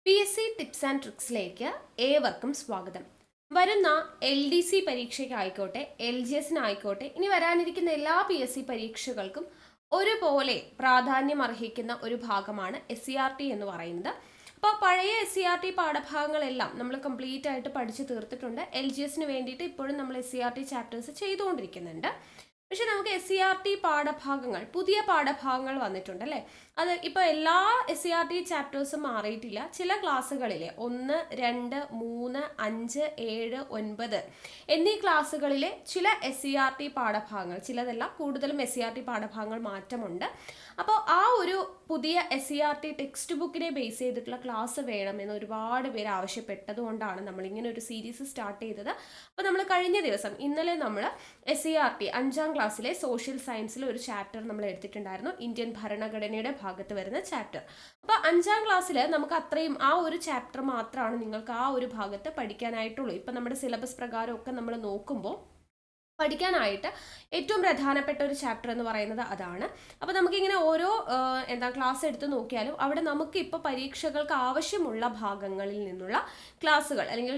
PSC tips and ട്രിക്സിലേക്ക് ഏവർക്കും സ്വാഗതം. വരുന്ന LDC പരീക്ഷയ്ക്കായിക്കോട്ടെ, LGSനായിക്കോട്ടെ, ഇനി വരാനിരിക്കുന്ന എല്ലാ PSC പരീക്ഷകൾക്കും ഒരുപോലെ പ്രാധാന്യം അർഹിക്കുന്ന ഒരു ഭാഗമാണ് SCRT എന്ന് പറയുന്നത്. അപ്പോൾ പഴയ SCRT പാഠഭാഗങ്ങളെല്ലാം നമ്മൾ കംപ്ലീറ്റ് ആയിട്ട് പഠിച്ചു തീർത്തിട്ടുണ്ട്. LGSന് വേണ്ടിയിട്ട് ഇപ്പോഴും നമ്മൾ SCRT ചാപ്റ്റേഴ്സ് ചെയ്തുകൊണ്ടിരിക്കുന്നുണ്ട്. പക്ഷെ നമുക്ക് SCRT പാഠഭാഗങ്ങൾ, പുതിയ പാഠഭാഗങ്ങൾ വന്നിട്ടുണ്ട് അല്ലേ. അത് ഇപ്പോൾ എല്ലാ SCRT ചാപ്റ്റേഴ്സും മാറിയിട്ടില്ല. ചില ക്ലാസ്സുകളിലെ 1, 2, 3, 5, 7, 9 എന്നീ ക്ലാസ്സുകളിലെ ചില SCRT പാഠഭാഗങ്ങൾ, ചിലതല്ല കൂടുതലും SCRT പാഠഭാഗങ്ങൾ മാറ്റമുണ്ട്. അപ്പോൾ ആ ഒരു പുതിയ SCRT ടെക്സ്റ്റ് ബുക്കിനെ ബേസ് ചെയ്തിട്ടുള്ള ക്ലാസ് വേണമെന്ന് ഒരുപാട് പേര് ആവശ്യപ്പെട്ടതുകൊണ്ടാണ് നമ്മളിങ്ങനെ ഒരു സീരീസ് സ്റ്റാർട്ട് ചെയ്തത്. അപ്പോൾ നമ്മൾ കഴിഞ്ഞ ദിവസം, ഇന്നലെ നമ്മൾ SCRT 5ാം ക്ലാസ്സിലെ സോഷ്യൽ സയൻസിലെ ഒരു ചാപ്റ്റർ നമ്മൾ എടുത്തിട്ടുണ്ടായിരുന്നു, ഇന്ത്യൻ ഭരണഘടനയുടെ ഭാഗത്ത് വരുന്ന ചാപ്റ്റർ. അപ്പോൾ 5ാം ക്ലാസ്സിൽ നമുക്ക് അത്രയും ആ ഒരു ചാപ്റ്റർ മാത്രമാണ് നിങ്ങൾക്ക് ആ ഒരു ഭാഗത്ത് പഠിക്കാനായിട്ടുള്ളൂ. ഇപ്പം നമ്മുടെ സിലബസ് പ്രകാരമൊക്കെ നമ്മൾ നോക്കുമ്പോൾ പഠിക്കാനായിട്ട് ഏറ്റവും പ്രധാനപ്പെട്ട ഒരു ചാപ്റ്റർ എന്ന് പറയുന്നത് അതാണ്. അപ്പോൾ നമുക്കിങ്ങനെ ഓരോ ക്ലാസ് എടുത്ത് നോക്കിയാലും അവിടെ നമുക്ക് ഇപ്പോൾ പരീക്ഷകൾക്ക് ആവശ്യമുള്ള ഭാഗങ്ങളിൽ നിന്നുള്ള ക്ലാസ്സുകൾ അല്ലെങ്കിൽ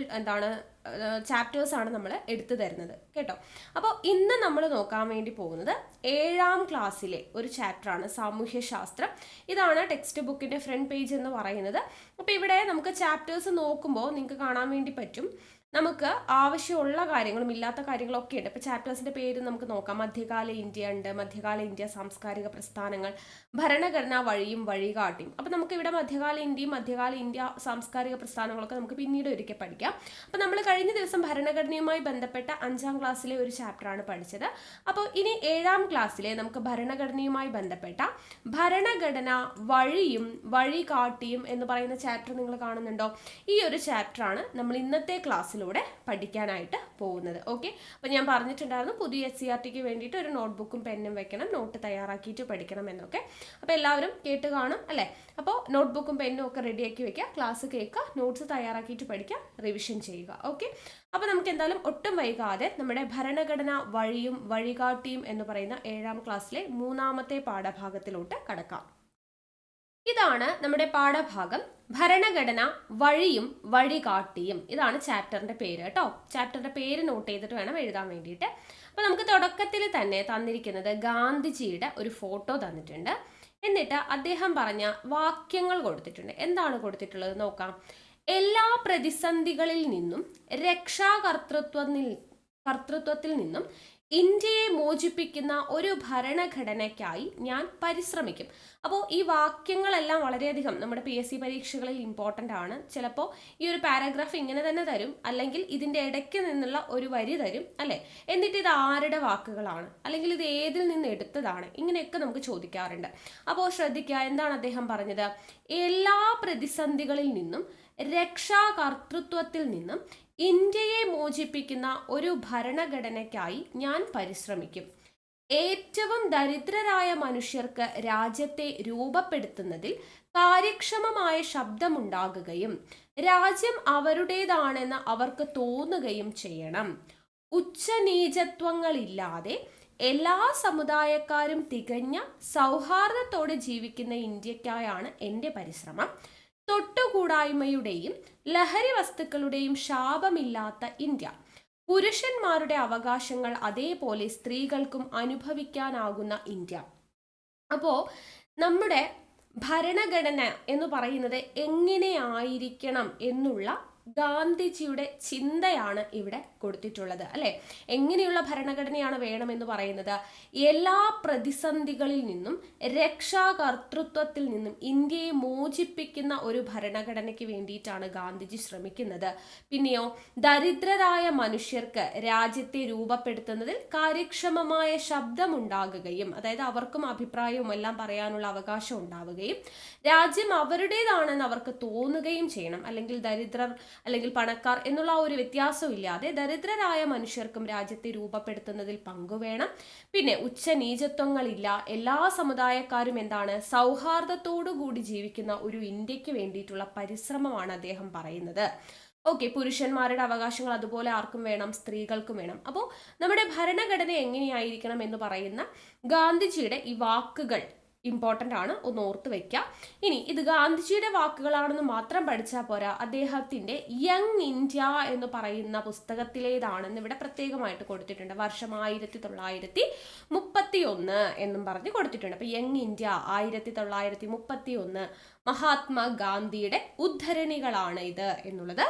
ചാപ്റ്റേഴ്സാണ് നമ്മൾ എടുത്തു തരുന്നത് കേട്ടോ. അപ്പോൾ ഇന്ന് നമ്മൾ നോക്കാൻ വേണ്ടി പോകുന്നത് 7ാം ക്ലാസ്സിലെ ഒരു ചാപ്റ്ററാണ്, സാമൂഹ്യശാസ്ത്രം. ഇതാണ് ടെക്സ്റ്റ് ബുക്കിൻ്റെ ഫ്രണ്ട് പേജ് എന്ന് പറയുന്നത്. അപ്പോൾ ഇവിടെ നമുക്ക് ചാപ്റ്റേഴ്സ് നോക്കുമ്പോൾ നിങ്ങൾക്ക് കാണാൻ വേണ്ടി പറ്റും, നമുക്ക് ആവശ്യമുള്ള കാര്യങ്ങളും ഇല്ലാത്ത കാര്യങ്ങളൊക്കെ ഉണ്ട്. ഇപ്പോൾ ചാപ്റ്റേഴ്സിൻ്റെ പേര് നമുക്ക് നോക്കാം. മധ്യകാല ഇന്ത്യ ഉണ്ട്, മധ്യകാല ഇന്ത്യ സാംസ്കാരിക പ്രസ്ഥാനങ്ങൾ, ഭരണഘടനാ വഴിയും വഴികാട്ടിയും. അപ്പോൾ നമുക്ക് ഇവിടെ മധ്യകാല ഇന്ത്യയും മധ്യകാല ഇന്ത്യ സാംസ്കാരിക പ്രസ്ഥാനങ്ങളൊക്കെ നമുക്ക് പിന്നീട് ഒരിക്കൽ പഠിക്കാം. അപ്പോൾ നമ്മൾ കഴിഞ്ഞ ദിവസം ഭരണഘടനയുമായി ബന്ധപ്പെട്ട 5ാം ക്ലാസ്സിലെ ഒരു ചാപ്റ്ററാണ് പഠിച്ചത്. അപ്പോൾ ഇനി 7ാം ക്ലാസ്സിലെ നമുക്ക് ഭരണഘടനയുമായി ബന്ധപ്പെട്ട ഭരണഘടന വഴിയും വഴികാട്ടിയും എന്ന് പറയുന്ന ചാപ്റ്റർ നിങ്ങൾ കാണുന്നുണ്ടോ? ഈ ഒരു ചാപ്റ്ററാണ് നമ്മൾ ഇന്നത്തെ ക്ലാസ്സിൽ പഠിക്കാനായിട്ട് പോകുന്നത്. ഓക്കെ, അപ്പോൾ ഞാൻ പറഞ്ഞിട്ടുണ്ടായിരുന്നു പുതിയ SCRTക്ക് വേണ്ടിയിട്ട് ഒരു നോട്ട്ബുക്കും പെന്നും വെക്കണം, നോട്ട് തയ്യാറാക്കിയിട്ട് പഠിക്കണം എന്നൊക്കെ. അപ്പോൾ എല്ലാവരും കേട്ട് കാണും അല്ലേ. അപ്പോൾ നോട്ട്ബുക്കും പെന്നും ഒക്കെ റെഡിയാക്കി വെക്കുക, ക്ലാസ് കേൾക്കുക, നോട്ട്സ് തയ്യാറാക്കിയിട്ട് പഠിക്കുക, റിവിഷൻ ചെയ്യുക. ഓക്കെ, അപ്പോൾ നമുക്ക് എന്തായാലും ഒട്ടും വൈകാതെ നമ്മുടെ ഭരണഘടന വഴിയും വഴികാട്ടിയും എന്ന് പറയുന്ന 7ാം ക്ലാസ്സിലെ 3ാമത്തെ പാഠഭാഗത്തിലോട്ട് കടക്കാം. ഇതാണ് നമ്മുടെ പാഠഭാഗം, ഭരണഘടന വഴിയും വഴികാട്ടിയും. ഇതാണ് ചാപ്റ്ററിന്റെ പേര് കേട്ടോ. ചാപ്റ്ററിന്റെ പേര് നോട്ട് ചെയ്തിട്ട് വേണം എഴുതാൻ വേണ്ടിയിട്ട്. അപ്പോൾ നമുക്ക് തുടക്കത്തിൽ തന്നെ തന്നിരിക്കുന്നത് ഗാന്ധിജിയുടെ ഒരു ഫോട്ടോ തന്നിട്ടുണ്ട്. എന്നിട്ട് അദ്ദേഹം പറഞ്ഞ വാക്യങ്ങൾ കൊടുത്തിട്ടുണ്ട്. എന്താണ് കൊടുത്തിട്ടുള്ളത് നോക്കാം. എല്ലാ പ്രതിസന്ധികളിൽ നിന്നും കർത്തൃത്വത്തിൽ നിന്നും ഇന്ത്യയെ മോചിപ്പിക്കുന്ന ഒരു ഭരണഘടനയ്ക്കായി ഞാൻ പരിശ്രമിക്കും. അപ്പോൾ ഈ വാക്യങ്ങളെല്ലാം വളരെയധികം നമ്മുടെ PSC പരീക്ഷകളിൽ ഇമ്പോർട്ടൻ്റ് ആണ്. ചിലപ്പോൾ ഈ ഒരു പാരഗ്രാഫ് ഇങ്ങനെ തന്നെ തരും, അല്ലെങ്കിൽ ഇതിൻ്റെ ഇടയ്ക്ക് നിന്നുള്ള ഒരു വരി തരും അല്ലേ. എന്നിട്ട് ഇത് ആരുടെ വാക്കുകളാണ്, അല്ലെങ്കിൽ ഇത് ഏതിൽ നിന്ന് എടുത്തതാണ്, ഇങ്ങനെയൊക്കെ നമുക്ക് ചോദിക്കാറുണ്ട്. അപ്പോൾ ശ്രദ്ധിക്കുക, എന്താണ് അദ്ദേഹം പറഞ്ഞത്? എല്ലാ പ്രതിസന്ധികളിൽ നിന്നും രക്ഷാകർതൃത്വത്തിൽ നിന്നും ഇന്ത്യയെ മോചിപ്പിക്കുന്ന ഒരു ഭരണഘടനയ്ക്കായി ഞാൻ പരിശ്രമിക്കും. ഏറ്റവും ദരിദ്രരായ മനുഷ്യർക്ക് രാജ്യത്തെ രൂപപ്പെടുത്തുന്നതിൽ കാര്യക്ഷമമായ ശബ്ദമുണ്ടാകുകയും രാജ്യം അവരുടേതാണെന്ന് അവർക്ക് തോന്നുകയും ചെയ്യണം. ഉച്ചനീചത്വങ്ങളില്ലാതെ എല്ലാ സമുദായക്കാരും തികഞ്ഞ സൗഹാർദ്ദത്തോടെ ജീവിക്കുന്ന ഇന്ത്യക്കായാണ് എൻ്റെ പരിശ്രമം. തൊട്ടുകൂടായ്മയുടെയും ലഹരി വസ്തുക്കളുടെയും ശാപമില്ലാത്ത ഇന്ത്യ. പുരുഷന്മാരുടെ അവകാശങ്ങൾ അതേപോലെ സ്ത്രീകൾക്കും അനുഭവിക്കാനാകുന്ന ഇന്ത്യ. അപ്പോൾ നമ്മുടെ ഭരണഘടന എന്ന് പറയുന്നത് എങ്ങനെയായിരിക്കണം എന്നുള്ള ഗാന്ധിജിയുടെ ചിന്തയാണ് ഇവിടെ കൊടുത്തിട്ടുള്ളത് അല്ലെ. എങ്ങനെയുള്ള ഭരണഘടനയാണ് വേണമെന്ന് പറയുന്നത്? എല്ലാ പ്രതിസന്ധികളിൽ നിന്നും രക്ഷാകർതൃത്വത്തിൽ നിന്നും ഇന്ത്യയെ മോചിപ്പിക്കുന്ന ഒരു ഭരണഘടനയ്ക്ക് വേണ്ടിയിട്ടാണ് ഗാന്ധിജി ശ്രമിക്കുന്നത്. പിന്നെയോ ദരിദ്രരായ മനുഷ്യർക്ക് രാജ്യത്തെ രൂപപ്പെടുത്തുന്നതിൽ കാര്യക്ഷമമായ ശബ്ദമുണ്ടാകുകയും, അതായത് അവർക്കും അഭിപ്രായവും എല്ലാം പറയാനുള്ള അവകാശം ഉണ്ടാവുകയും രാജ്യം അവരുടേതാണെന്ന് അവർക്ക് തോന്നുകയും ചെയ്യണം. അല്ലെങ്കിൽ ദരിദ്രർ അല്ലെങ്കിൽ പണക്കാർ എന്നുള്ള ഒരു വ്യത്യാസവും ഇല്ലാതെ ദരിദ്രരായ മനുഷ്യർക്കും രാജ്യത്തെ രൂപപ്പെടുത്തുന്നതിൽ പങ്കുവേണം. പിന്നെ ഉച്ചനീചത്വങ്ങളില്ല, എല്ലാ സമുദായക്കാരും സൗഹാർദ്ദത്തോടു കൂടി ജീവിക്കുന്ന ഒരു ഇന്ത്യക്ക് വേണ്ടിയിട്ടുള്ള പരിശ്രമമാണ് അദ്ദേഹം പറയുന്നത്. ഓക്കെ, പുരുഷന്മാരുടെ അവകാശങ്ങൾ അതുപോലെ ആർക്കും വേണം, സ്ത്രീകൾക്കും വേണം. അപ്പോൾ നമ്മുടെ ഭരണഘടന എങ്ങനെയായിരിക്കണം എന്ന് പറയുന്ന ഗാന്ധിജിയുടെ ഈ വാക്കുകൾ ഇമ്പോർട്ടൻ്റ് ആണ്, ഒന്ന് ഓർത്ത് വെക്കാം. ഇനി ഇത് ഗാന്ധിജിയുടെ വാക്കുകളാണെന്ന് മാത്രം പഠിച്ചാൽ പോരാ, അദ്ദേഹത്തിൻ്റെ യങ് ഇന്ത്യ എന്ന് പറയുന്ന പുസ്തകത്തിലേതാണെന്ന് ഇവിടെ പ്രത്യേകമായിട്ട് കൊടുത്തിട്ടുണ്ട്. വർഷം 1931 എന്നും പറഞ്ഞ് കൊടുത്തിട്ടുണ്ട്. അപ്പോൾ യങ് ഇന്ത്യ 1931 മഹാത്മാഗാന്ധിയുടെ ഉദ്ധരണികളാണ് ഇത് എന്നുള്ളത്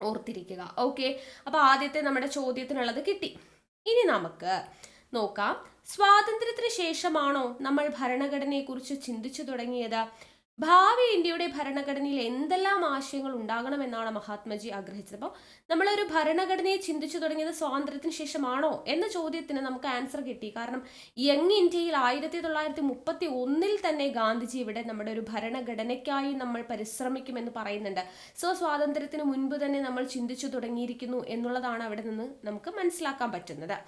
ഓർത്തിരിക്കുക. ഓക്കെ, അപ്പോൾ ആദ്യത്തെ നമ്മുടെ ചോദ്യത്തിനുള്ളത് കിട്ടി. ഇനി നമുക്ക് നോക്കാം, സ്വാതന്ത്ര്യത്തിന് ശേഷമാണോ നമ്മൾ ഭരണഘടനയെക്കുറിച്ച് ചിന്തിച്ചു തുടങ്ങിയത്? ഭാവി ഇന്ത്യയുടെ ഭരണഘടനയിൽ എന്തെല്ലാം ആശയങ്ങൾ ഉണ്ടാകണമെന്നാണ് മഹാത്മജി ആഗ്രഹിച്ചത്? അപ്പോൾ നമ്മളൊരു ഭരണഘടനയെ ചിന്തിച്ചു തുടങ്ങിയത് സ്വാതന്ത്ര്യത്തിന് ശേഷമാണോ എന്ന ചോദ്യത്തിന് നമുക്ക് ആൻസർ കിട്ടി. കാരണം യങ് ഇന്ത്യയിൽ 1931 തന്നെ ഗാന്ധിജി ഇവിടെ നമ്മുടെ ഒരു ഭരണഘടനയ്ക്കായി നമ്മൾ പരിശ്രമിക്കുമെന്ന് പറയുന്നുണ്ട്. സോ സ്വാതന്ത്ര്യത്തിന് മുൻപ് തന്നെ നമ്മൾ ചിന്തിച്ചു തുടങ്ങിയിരിക്കുന്നു എന്നുള്ളതാണ് അവിടെ നിന്ന് നമുക്ക് മനസ്സിലാക്കാൻ പറ്റുന്നത്.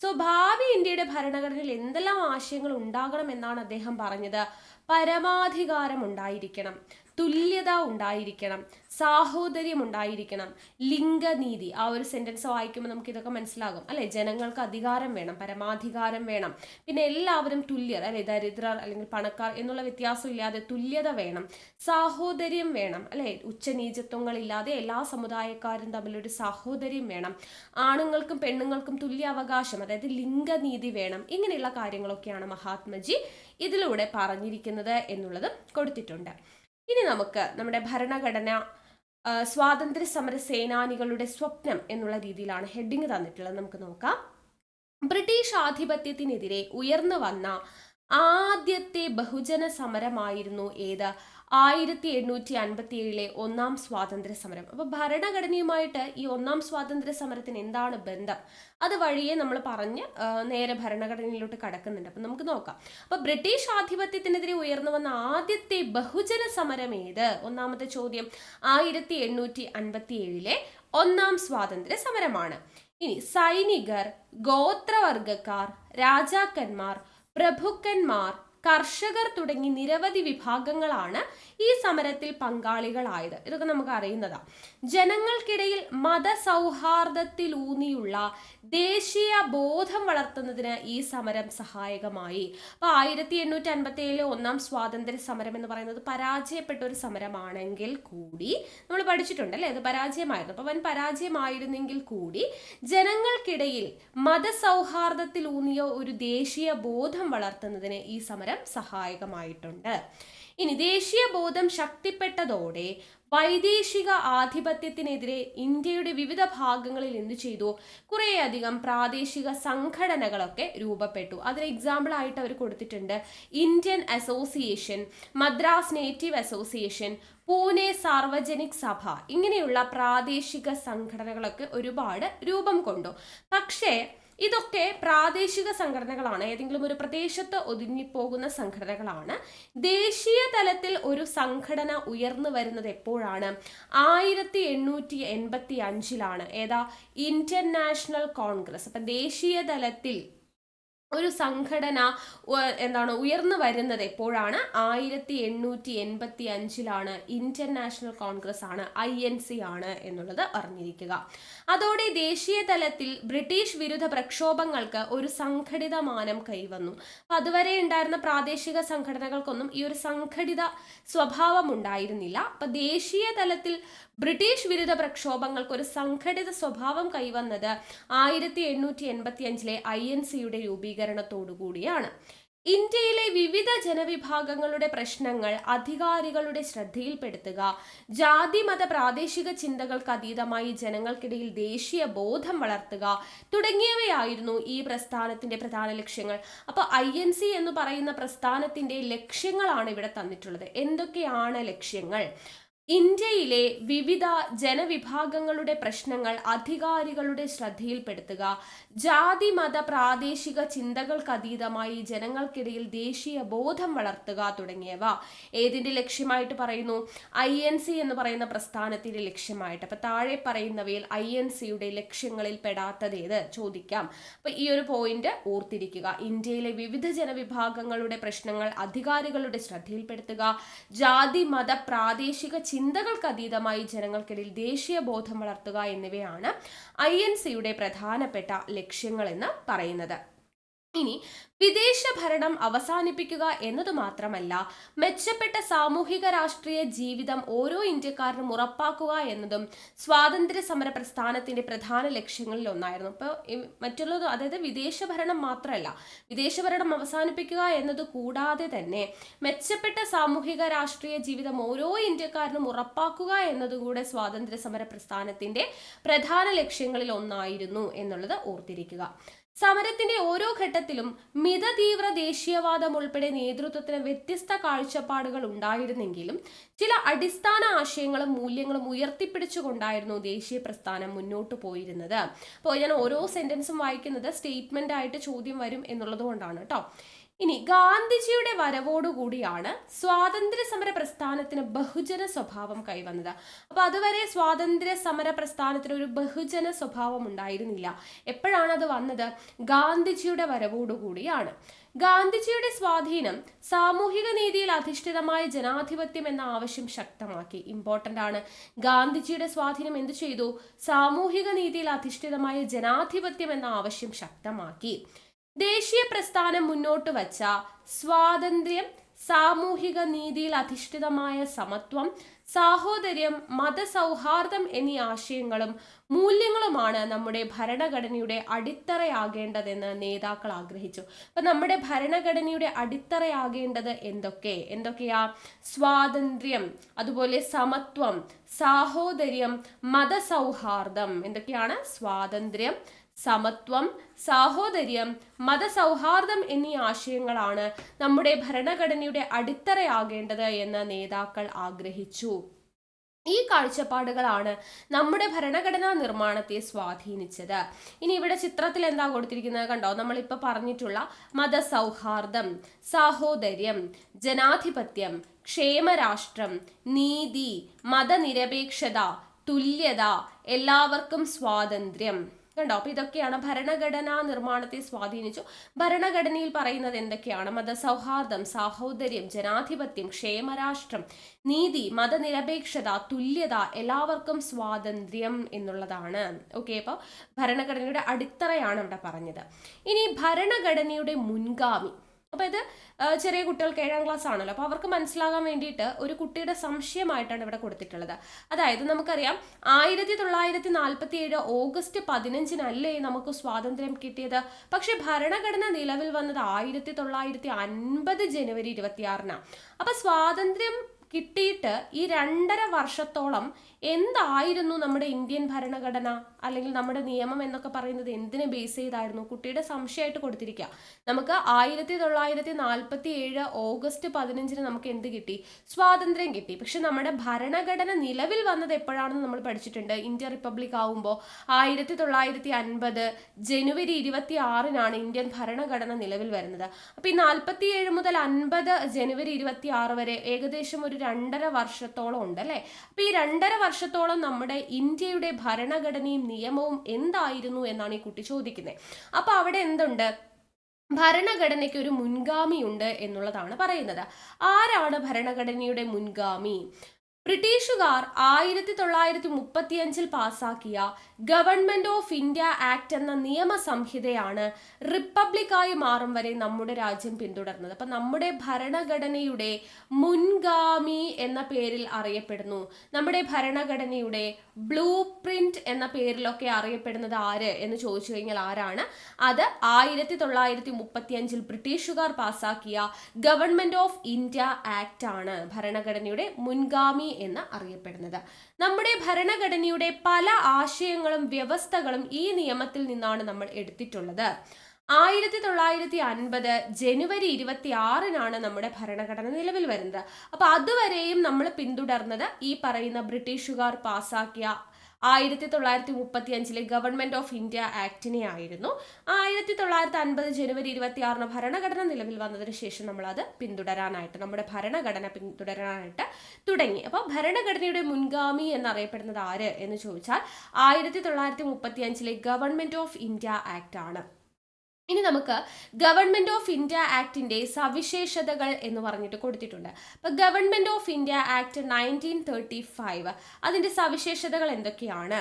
സോ ഭാവി ഇന്ത്യയുടെ ഭരണഘടനയിൽ എന്തെല്ലാം ആശയങ്ങൾ ഉണ്ടാകണം എന്നാണ് അദ്ദേഹം പറഞ്ഞത്? പരമാധികാരം ഉണ്ടായിരിക്കണം, തുല്യത ഉണ്ടായിരിക്കണം, സാഹോദര്യം ഉണ്ടായിരിക്കണം, ലിംഗനീതി. ആ ഒരു സെന്റൻസ് വായിക്കുമ്പോൾ നമുക്ക് ഇതൊക്കെ മനസ്സിലാകും അല്ലെ. ജനങ്ങൾക്ക് അധികാരം വേണം, പരമാധികാരം വേണം, പിന്നെ എല്ലാവരും തുല്യർ അല്ലെ, ദരിദ്രർ അല്ലെങ്കിൽ പണക്കാർ എന്നുള്ള വ്യത്യാസം ഇല്ലാതെ തുല്യത വേണം, സാഹോദര്യം വേണം അല്ലെ, ഉച്ചനീചത്വങ്ങളില്ലാതെ എല്ലാ സമുദായക്കാരും തമ്മിലൊരു സാഹോദര്യം വേണം, ആണുങ്ങൾക്കും പെണ്ണുങ്ങൾക്കും തുല്യ അവകാശം, അതായത് ലിംഗനീതി വേണം. ഇങ്ങനെയുള്ള കാര്യങ്ങളൊക്കെയാണ് മഹാത്മജി ഇതിലൂടെ പറഞ്ഞിരിക്കുന്നത് എന്നുള്ളത് കൊടുത്തിട്ടുണ്ട്. ഇനി നമുക്ക് നമ്മുടെ ഭരണഘടന സ്വാതന്ത്ര്യ സമര സേനാനികളുടെ സ്വപ്നം എന്നുള്ള രീതിയിലാണ് ഹെഡിങ് തന്നിട്ടുള്ളത്. നമുക്ക് നോക്കാം. ബ്രിട്ടീഷ് ആധിപത്യത്തിനെതിരെ ഉയർന്നു വന്ന ആദ്യത്തെ ബഹുജന സമരമായിരുന്നു ഏത്? 1857 ഒന്നാം സ്വാതന്ത്ര്യ സമരം. അപ്പോൾ ഭരണഘടനയുമായിട്ട് ഈ ഒന്നാം സ്വാതന്ത്ര്യ സമരത്തിന് എന്താണ് ബന്ധം? അത് വഴിയെ നമ്മൾ പറഞ്ഞ് നേരെ ഭരണഘടനയിലോട്ട് കടക്കുന്നുണ്ട്. അപ്പം നമുക്ക് നോക്കാം. അപ്പോൾ ബ്രിട്ടീഷ് ആധിപത്യത്തിനെതിരെ ഉയർന്നു വന്ന ആദ്യത്തെ ബഹുജന സമരം ഏത്? ഒന്നാമത്തെ ചോദ്യം 1857 ഒന്നാം സ്വാതന്ത്ര്യ സമരമാണ്. ഇനി സൈനികർ, ഗോത്രവർഗക്കാർ, രാജാക്കന്മാർ, പ്രഭുക്കന്മാർ, കർഷകർ തുടങ്ങി നിരവധി വിഭാഗങ്ങളാണ് ഈ സമരത്തിൽ പങ്കാളികളായത്. ഇതൊക്കെ നമുക്ക് അറിയുന്നതാണ്. ജനങ്ങൾക്കിടയിൽ മതസൗഹാർദ്ദത്തിലൂന്നിയുള്ള ദേശീയ ബോധം വളർത്തുന്നതിന് ഈ സമരം സഹായകമായി. അപ്പോൾ 1857 ഒന്നാം സ്വാതന്ത്ര്യ സമരം എന്ന് പറയുന്നത് പരാജയപ്പെട്ട ഒരു സമരമാണെങ്കിൽ കൂടി നമ്മൾ പഠിച്ചിട്ടുണ്ട് അല്ലേ, അത് പരാജയമായിരുന്നു. അപ്പോൾ വൻ പരാജയമായിരുന്നെങ്കിൽ കൂടി ജനങ്ങൾക്കിടയിൽ മതസൗഹാർദ്ദത്തിലൂന്നിയ ഒരു ദേശീയ ബോധം വളർത്തുന്നതിന് ഈ സമരം സഹായകമായിട്ടുണ്ട്. ഇനി ദേശീയ ബോധം ശക്തിപ്പെട്ടതോടെ വൈദേശിക ആധിപത്യത്തിനെതിരെ ഇന്ത്യയുടെ വിവിധ ഭാഗങ്ങളിൽ എന്തു ചെയ്തു? കുറേയധികം പ്രാദേശിക സംഘടനകളൊക്കെ രൂപപ്പെട്ടു. അതിന് എക്സാമ്പിൾ ആയിട്ട് അവർ കൊടുത്തിട്ടുണ്ട് Indian association, Madras native association, Pune Sarvajanik സഭ. ഇങ്ങനെയുള്ള പ്രാദേശിക സംഘടനകളൊക്കെ ഒരുപാട് രൂപം കൊണ്ടു. പക്ഷേ ഇതൊക്കെ പ്രാദേശിക സംഘടനകളാണ്, ഏതെങ്കിലും ഒരു പ്രദേശത്ത് ഒതുങ്ങിപ്പോകുന്ന സംഘടനകളാണ്. ദേശീയ തലത്തിൽ ഒരു സംഘടന ഉയർന്നു വരുന്നത് എപ്പോഴാണ്? 1885 ഏതാ? Indian national Congress. അപ്പം ദേശീയ തലത്തിൽ ഒരു സംഘടന ഉയർന്നു വരുന്നത് എപ്പോഴാണ്? 1885 ഇന്ത്യൻ നാഷണൽ കോൺഗ്രസ് ആണ്, INC ആണ് എന്നുള്ളത് അറിഞ്ഞിരിക്കുക. അതോടെ ദേശീയ തലത്തിൽ ബ്രിട്ടീഷ് വിരുദ്ധ പ്രക്ഷോഭങ്ങൾക്ക് ഒരു സംഘടിത മാനം കൈവന്നു. അപ്പം അതുവരെ ഉണ്ടായിരുന്ന പ്രാദേശിക സംഘടനകൾക്കൊന്നും ഈ ഒരു സംഘടിത സ്വഭാവം ഉണ്ടായിരുന്നില്ല. അപ്പം ദേശീയ തലത്തിൽ ബ്രിട്ടീഷ് വിരുദ്ധ പ്രക്ഷോഭങ്ങൾക്ക് ഒരു സംഘടിത സ്വഭാവം കൈവന്നത് 1885 INCയുടെ രൂപീകരണത്തോടുകൂടിയാണ്. ഇന്ത്യയിലെ വിവിധ ജനവിഭാഗങ്ങളുടെ പ്രശ്നങ്ങൾ അധികാരികളുടെ ശ്രദ്ധയിൽപ്പെടുത്തുക, ജാതി മത പ്രാദേശിക ചിന്തകൾക്ക് അതീതമായി ജനങ്ങൾക്കിടയിൽ ദേശീയ ബോധം വളർത്തുക തുടങ്ങിയവയായിരുന്നു ഈ പ്രസ്ഥാനത്തിന്റെ പ്രധാന ലക്ഷ്യങ്ങൾ. അപ്പോൾ INC എന്ന് പറയുന്ന പ്രസ്ഥാനത്തിന്റെ ലക്ഷ്യങ്ങളാണ് ഇവിടെ തന്നിട്ടുള്ളത്. എന്തൊക്കെയാണ് ലക്ഷ്യങ്ങൾ? ഇന്ത്യയിലെ വിവിധ ജനവിഭാഗങ്ങളുടെ പ്രശ്നങ്ങൾ അധികാരികളുടെ ശ്രദ്ധയിൽപ്പെടുത്തുക, ജാതി മത പ്രാദേശിക ചിന്തകൾക്കതീതമായി ജനങ്ങൾക്കിടയിൽ ദേശീയ ബോധം വളർത്തുക തുടങ്ങിയവ ഏതിൻ്റെ ലക്ഷ്യമായിട്ട് പറയുന്നു? INC എന്ന് പറയുന്ന പ്രസ്ഥാനത്തിന്റെ ലക്ഷ്യമായിട്ട്. അപ്പൊ താഴെ പറയുന്നവയിൽ INCയുടെ ലക്ഷ്യങ്ങളിൽ പെടാത്തത് ഏത് ചോദിക്കാം. അപ്പൊ ഈ ഒരു പോയിന്റ് ഓർത്തിരിക്കുക. ഇന്ത്യയിലെ വിവിധ ജനവിഭാഗങ്ങളുടെ പ്രശ്നങ്ങൾ അധികാരികളുടെ ശ്രദ്ധയിൽപ്പെടുത്തുക, ജാതി മത പ്രാദേശിക ചിന്തകൾക്കതീതമായി ജനങ്ങൾക്കിടയിൽ ദേശീയ ബോധം വളർത്തുക എന്നിവയാണ് INCയുടെ പ്രധാനപ്പെട്ട ലക്ഷ്യങ്ങൾ എന്ന് പറയുന്നത്. ഇനി വിദേശ ഭരണം അവസാനിപ്പിക്കുക എന്നത് മാത്രമല്ല, മെച്ചപ്പെട്ട സാമൂഹിക രാഷ്ട്രീയ ജീവിതം ഓരോ ഇന്ത്യക്കാരനും ഉറപ്പാക്കുക എന്നതും സ്വാതന്ത്ര്യ സമര പ്രസ്ഥാനത്തിന്റെ പ്രധാന ലക്ഷ്യങ്ങളിൽ ഒന്നായിരുന്നു. ഇപ്പോൾ മറ്റുള്ളത്, അതായത് വിദേശ ഭരണം മാത്രമല്ല, വിദേശ ഭരണം അവസാനിപ്പിക്കുക എന്നത് കൂടാതെ തന്നെ മെച്ചപ്പെട്ട സാമൂഹിക രാഷ്ട്രീയ ജീവിതം ഓരോ ഇന്ത്യക്കാരനും ഉറപ്പാക്കുക എന്നതുകൂടെ സ്വാതന്ത്ര്യ സമര പ്രസ്ഥാനത്തിന്റെ പ്രധാന ലക്ഷ്യങ്ങളിൽ ഒന്നായിരുന്നു എന്നുള്ളത് ഓർത്തിരിക്കുക. സമരത്തിന്റെ ഓരോ ഘട്ടത്തിലും മിതതീവ്ര ദേശീയവാദം ഉൾപ്പെടെ നേതൃത്വത്തിന് വ്യത്യസ്ത കാഴ്ചപ്പാടുകൾ ഉണ്ടായിരുന്നെങ്കിലും ചില അടിസ്ഥാന ആശയങ്ങളും മൂല്യങ്ങളും ഉയർത്തിപ്പിടിച്ചുകൊണ്ടായിരുന്നു ദേശീയ പ്രസ്ഥാനം മുന്നോട്ട് പോയിരുന്നത്. അപ്പോൾ ഞാൻ ഓരോ സെന്റൻസും വായിക്കുന്നത് സ്റ്റേറ്റ്മെന്റ് ആയിട്ട് ചോദ്യം വരും എന്നുള്ളത് കൊണ്ടാണ് കേട്ടോ. ഇനി ഗാന്ധിജിയുടെ വരവോടുകൂടിയാണ് സ്വാതന്ത്ര്യ സമര പ്രസ്ഥാനത്തിന് ബഹുജന സ്വഭാവം കൈവന്നത്. അപ്പൊ അതുവരെ സ്വാതന്ത്ര്യ സമര പ്രസ്ഥാനത്തിന് ഒരു ബഹുജന സ്വഭാവം ഉണ്ടായിരുന്നില്ല. എപ്പോഴാണ് അത് വന്നത്? ഗാന്ധിജിയുടെ വരവോടുകൂടിയാണ്. ഗാന്ധിജിയുടെ സ്വാധീനം സാമൂഹിക നീതിയിൽ അധിഷ്ഠിതമായ ജനാധിപത്യം എന്ന ആവശ്യം ശക്തമാക്കി. ഇമ്പോർട്ടന്റ് ആണ്. ഗാന്ധിജിയുടെ സ്വാധീനം എന്ത് ചെയ്തു? സാമൂഹിക നീതിയിൽ അധിഷ്ഠിതമായ ജനാധിപത്യം എന്ന ആവശ്യം ശക്തമാക്കി. ദേശീയ പ്രസ്ഥാനം മുന്നോട്ട് വച്ച സ്വാതന്ത്ര്യം, സാമൂഹിക നീതിയിൽ അധിഷ്ഠിതമായ സമത്വം, സാഹോദര്യം, മതസൗഹാർദ്ദം എന്നീ ആശയങ്ങളും മൂല്യങ്ങളുമാണ് നമ്മുടെ ഭരണഘടനയുടെ അടിത്തറയാകേണ്ടതെന്ന് നേതാക്കൾ ആഗ്രഹിച്ചു. അപ്പൊ നമ്മുടെ ഭരണഘടനയുടെ അടിത്തറയാകേണ്ടത് എന്തൊക്കെയാ? സ്വാതന്ത്ര്യം, അതുപോലെ സമത്വം, സാഹോദര്യം, മതസൗഹാർദ്ദം. എന്തൊക്കെയാണ്? സ്വാതന്ത്ര്യം, സമത്വം, സാഹോദര്യം, മതസൗഹാർദ്ദം എന്നീ ആശയങ്ങളാണ് നമ്മുടെ ഭരണഘടനയുടെ അടിത്തറയാകേണ്ടത് എന്ന് നേതാക്കൾ ആഗ്രഹിച്ചു. ഈ കാഴ്ചപ്പാടുകളാണ് നമ്മുടെ ഭരണഘടനാ നിർമ്മാണത്തെ സ്വാധീനിച്ചത്. ഇനി ഇവിടെ ചിത്രത്തിൽ എന്താ കൊടുത്തിരിക്കുന്നത് കണ്ടോ? നമ്മളിപ്പോൾ പറഞ്ഞിട്ടുള്ള മതസൗഹാർദ്ദം, സാഹോദര്യം, ജനാധിപത്യം, ക്ഷേമരാഷ്ട്രം, നീതി, മതനിരപേക്ഷത, തുല്യത, എല്ലാവർക്കും സ്വാതന്ത്ര്യം കണ്ടോ? അപ്പൊ ഇതൊക്കെയാണ് ഭരണഘടനാ നിർമ്മാണത്തെ സ്വാധീനിച്ചു. ഭരണഘടനയിൽ പറയുന്നത് എന്തൊക്കെയാണ്? മതസൗഹാർദ്ദം, സാഹോദര്യം, ജനാധിപത്യം, ക്ഷേമരാഷ്ട്രം, നീതി, മതനിരപേക്ഷത, തുല്യത, എല്ലാവർക്കും സ്വാതന്ത്ര്യം എന്നുള്ളതാണ്. ഓക്കെ, അപ്പോൾ ഭരണഘടനയുടെ അടിത്തറയാണ് ഇവിടെ പറഞ്ഞത്. ഇനി ഭരണഘടനയുടെ മുൻഗാമി. അപ്പൊ ഇത് ചെറിയ കുട്ടികൾക്ക് 7ാം ക്ലാസ് ആണല്ലോ, അപ്പൊ അവർക്ക് മനസ്സിലാകാൻ വേണ്ടിയിട്ട് ഒരു കുട്ടിയുടെ സംശയമായിട്ടാണ് ഇവിടെ കൊടുത്തിട്ടുള്ളത്. അതായത് നമുക്കറിയാം 1947 ഓഗസ്റ്റ് 15 നമുക്ക് സ്വാതന്ത്ര്യം കിട്ടിയത്. പക്ഷെ ഭരണഘടന നിലവിൽ വന്നത് 1950 ജനുവരി 26. അപ്പൊ സ്വാതന്ത്ര്യം കിട്ടിയിട്ട് ഈ 2.5 വർഷത്തോളം എന്തായിരുന്നു നമ്മുടെ ഇന്ത്യൻ ഭരണഘടന അല്ലെങ്കിൽ നമ്മുടെ നിയമം എന്നൊക്കെ പറയുന്നത് എന്തിനെ ബേസ് ചെയ്തായിരുന്നു? കുട്ടിയുടെ സംശയമായിട്ട് കൊടുത്തിരിക്കുക. നമുക്ക് 1947 ഓഗസ്റ്റ് 15 നമുക്ക് എന്ത് കിട്ടി? സ്വാതന്ത്ര്യം കിട്ടി. പക്ഷെ നമ്മുടെ ഭരണഘടന നിലവിൽ വന്നത് എപ്പോഴാണെന്ന് നമ്മൾ പഠിച്ചിട്ടുണ്ട്. ഇന്ത്യ റിപ്പബ്ലിക് ആവുമ്പോൾ 1950 ജനുവരി 26 ഇന്ത്യൻ ഭരണഘടന നിലവിൽ വരുന്നത്. അപ്പൊ ഈ 47 മുതൽ 50 ജനുവരി 26 വരെ ഏകദേശം ഒരു 2.5 വർഷത്തോളം ഉണ്ട് അല്ലെ. അപ്പൊ ഈ 2.5 വർഷത്തോളം നമ്മുടെ ഇന്ത്യയുടെ ഭരണഘടനയും നിയമവും എന്തായിരുന്നു എന്നാണ് ഈ കുട്ടി ചോദിക്കുന്നത്. അപ്പൊ അവിടെ എന്തുണ്ട്? ഭരണഘടനയ്ക്ക് ഒരു മുൻഗാമിയുണ്ട് എന്നുള്ളതാണ് പറയുന്നത്. ആരാണ് ഭരണഘടനയുടെ മുൻഗാമി? ബ്രിട്ടീഷുകാർ 1935 പാസാക്കിയ ഗവൺമെന്റ് ഓഫ് ഇന്ത്യ ആക്ട് എന്ന നിയമസംഹിതയാണ് റിപ്പബ്ലിക്കായി മാറും വരെ നമ്മുടെ രാജ്യം പിന്തുടർന്നത്. അപ്പൊ നമ്മുടെ ഭരണഘടനയുടെ മുൻഗാമി എന്ന പേരിൽ അറിയപ്പെടുന്നു. നമ്മുടെ ഭരണഘടനയുടെ ബ്ലൂ പ്രിന്റ് എന്ന പേരിലൊക്കെ അറിയപ്പെടുന്നത് ആര് എന്ന് ചോദിച്ചു കഴിഞ്ഞാൽ ആരാണ്? അത് 1935 ബ്രിട്ടീഷുകാർ പാസാക്കിയ ഗവൺമെന്റ് ഓഫ് ഇന്ത്യ ആക്ട് ആണ് ഭരണഘടനയുടെ മുൻഗാമി എന്ന് അറിയപ്പെടുന്നത്. നമ്മുടെ ഭരണഘടനയുടെ പല ആശയങ്ങളും വ്യവസ്ഥകളും ഈ നിയമത്തിൽ നിന്നാണ് നമ്മൾ എടുത്തിട്ടുള്ളത്. 1950 ജനുവരി 26 നമ്മുടെ ഭരണഘടന നിലവിൽ വരുന്നത്. അപ്പൊ അതുവരെയും നമ്മൾ പിന്തുടർന്നത് ഈ പറയുന്ന ബ്രിട്ടീഷുകാർ പാസാക്കിയ 1935 ഗവൺമെന്റ് ഓഫ് ഇന്ത്യ ആക്ടിനെ ആയിരുന്നു. 1950 ജനുവരി 26 ഭരണഘടന നിലവിൽ വന്നതിന് ശേഷം നമ്മൾ അത് പിന്തുടരാനായിട്ട്, നമ്മുടെ ഭരണഘടന പിന്തുടരാനായിട്ട് തുടങ്ങി. അപ്പോൾ ഭരണഘടനയുടെ മുൻഗാമി എന്നറിയപ്പെടുന്നത് ആര് എന്ന് ചോദിച്ചാൽ 1935 ഗവൺമെന്റ് ഓഫ് ഇന്ത്യ ആക്ട് ആണ്. ഇനി നമുക്ക് ഗവൺമെന്റ് ഓഫ് ഇന്ത്യ ആക്ടിന്റെ സവിശേഷതകൾ എന്ന് പറഞ്ഞിട്ട് കൊടുത്തിട്ടുണ്ട്. അപ്പൊ ഗവൺമെന്റ് ഓഫ് ഇന്ത്യ ആക്ട് 1935 അതിന്റെ സവിശേഷതകൾ എന്തൊക്കെയാണ്?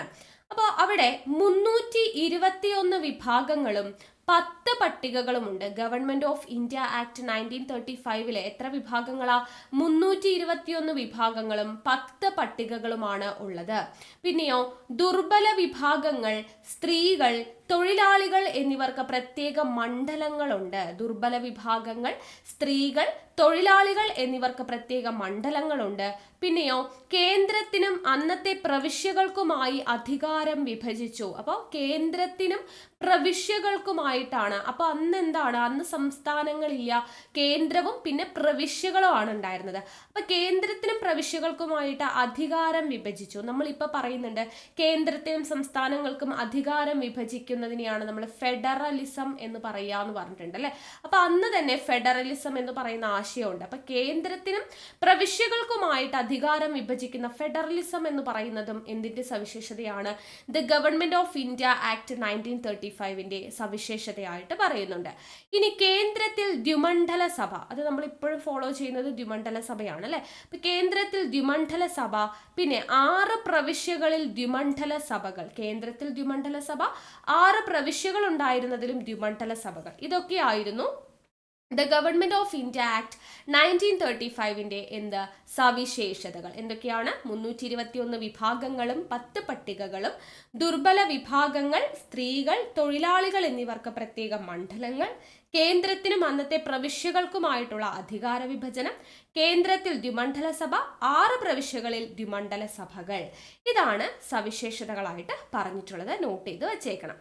അപ്പോൾ അവിടെ 321 വിഭാഗങ്ങളും 10 പട്ടികകളുമുണ്ട്. ഗവൺമെന്റ് ഓഫ് ഇന്ത്യ ആക്ട് 1935 എത്ര വിഭാഗങ്ങളാ? 321 വിഭാഗങ്ങളും 10 പട്ടികകളുമാണ് ഉള്ളത്. പിന്നെയോ ദുർബല വിഭാഗങ്ങൾ, സ്ത്രീകൾ, തൊഴിലാളികൾ എന്നിവർക്ക് പ്രത്യേക മണ്ഡലങ്ങളുണ്ട്. ദുർബല വിഭാഗങ്ങൾ, സ്ത്രീകൾ, തൊഴിലാളികൾ എന്നിവർക്ക് പ്രത്യേക മണ്ഡലങ്ങളുണ്ട്. പിന്നെയോ കേന്ദ്രത്തിനും അന്നത്തെ പ്രവിശ്യകൾക്കുമായി അധികാരം വിഭജിച്ചു. അപ്പോൾ കേന്ദ്രത്തിനും പ്രവിശ്യകൾക്കുമായിട്ടാണ്. അപ്പോൾ അന്ന് എന്താണ്? അന്ന് സംസ്ഥാനങ്ങളില്ല, കേന്ദ്രവും പിന്നെ പ്രവിശ്യകളുമാണ് ഉണ്ടായിരുന്നത്. അപ്പൊ കേന്ദ്രത്തിനും പ്രവിശ്യകൾക്കുമായിട്ട് അധികാരം വിഭജിച്ചു. നമ്മളിപ്പോ പറയുന്നുണ്ട് കേന്ദ്രത്തിനും സംസ്ഥാനങ്ങൾക്കും അധികാരം വിഭജിക്കുന്നതിനെയാണ് നമ്മൾ ഫെഡറലിസം എന്ന് പറയാന്ന് പറഞ്ഞിട്ടുണ്ട് അല്ലെ. അപ്പൊ അന്ന് തന്നെ ഫെഡറലിസം എന്ന് പറയുന്ന ആശയമുണ്ട്. അപ്പൊ കേന്ദ്രത്തിനും പ്രവിശ്യകൾക്കുമായിട്ട് അധികാരം വിഭജിക്കുന്ന ഫെഡറലിസം എന്ന് പറയുന്നതും എന്തിന്റെ സവിശേഷതയാണ്? The government of India act 1935 സവിശേഷതയായിട്ട് പറയുന്നുണ്ട്. ഇനി കേന്ദ്രത്തിൽ ദ്വിമണ്ഡല സഭ, അത് നമ്മൾ ഇപ്പോഴും ഫോളോ ചെയ്യുന്നത് ദ്വിമണ്ഡല സഭയാണ് അല്ലെ. അപ്പൊ കേന്ദ്രത്തിൽ ദ്വിമണ്ഡല സഭ, പിന്നെ 6 പ്രവിശ്യകളിൽ ദ്വിമണ്ഡല സഭകൾ. കേന്ദ്രത്തിൽ ദ്വിമണ്ഡല സഭ, 6 പ്രവിശ്യകൾ ഉണ്ടായിരുന്നതിലും ദ്വിമണ്ഡല സഭകൾ. ഇതൊക്കെയായിരുന്നു the government of India act 1935 എന്ത് സവിശേഷതകൾ. എന്തൊക്കെയാണ്? 321 വിഭാഗങ്ങളും 10 പട്ടികകളും, ദുർബല വിഭാഗങ്ങൾ, സ്ത്രീകൾ, തൊഴിലാളികൾ എന്നിവർക്ക് പ്രത്യേക മണ്ഡലങ്ങൾ, കേന്ദ്രത്തിനും അന്നത്തെ പ്രവിശ്യകൾക്കുമായിട്ടുള്ള അധികാര വിഭജനം, കേന്ദ്രത്തിൽ ദ്വിമണ്ഡല സഭ, 6 പ്രവിശ്യകളിൽ ദ്വിമണ്ഡല സഭകൾ. ഇതാണ് സവിശേഷതകളായിട്ട് പറഞ്ഞിട്ടുള്ളത്. നോട്ട് ചെയ്ത് വെച്ചേക്കണം.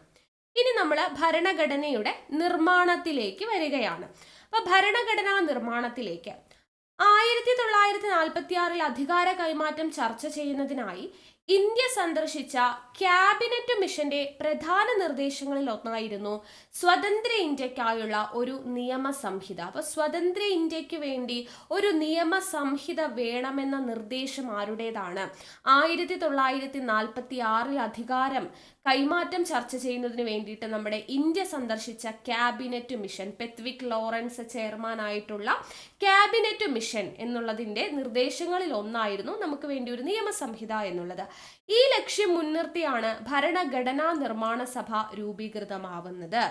ഇനി നമ്മൾ ഭരണഘടനയുടെ നിർമ്മാണത്തിലേക്ക് വരികയാണ്. അപ്പൊ ഭരണഘടനാ നിർമ്മാണത്തിലേക്ക് 1946 അധികാര കൈമാറ്റം ചർച്ച ചെയ്യുന്നതിനായി ഇന്ത്യ സന്ദർശിച്ച ക്യാബിനറ്റ് മിഷന്റെ പ്രധാന നിർദ്ദേശങ്ങളിൽ ഒന്നായിരുന്നു സ്വതന്ത്ര ഇന്ത്യക്കായുള്ള ഒരു നിയമസംഹിത. അപ്പൊ സ്വതന്ത്ര ഇന്ത്യക്ക് വേണ്ടി ഒരു നിയമസംഹിത വേണമെന്ന നിർദ്ദേശം ആരുടേതാണ്? 1946 അധികാരം കൈമാറ്റം ചർച്ച ചെയ്യുന്നതിന് വേണ്ടിയിട്ട് നമ്മുടെ ഇന്ത്യ സന്ദർശിച്ച cabinet mission, Pethick Lawrence chairman ആയിട്ടുള്ള ക്യാബിനറ്റ് മിഷൻ എന്നുള്ളതിന്റെ നിർദ്ദേശങ്ങളിൽ ഒന്നായിരുന്നു നമുക്ക് വേണ്ടി ഒരു നിയമസംഹിത എന്നുള്ളത്. ഈ ലക്ഷ്യം മുൻനിർത്തിയാണ് ഭരണഘടനാ നിർമ്മാണ സഭ രൂപീകൃതമാവുന്നത്.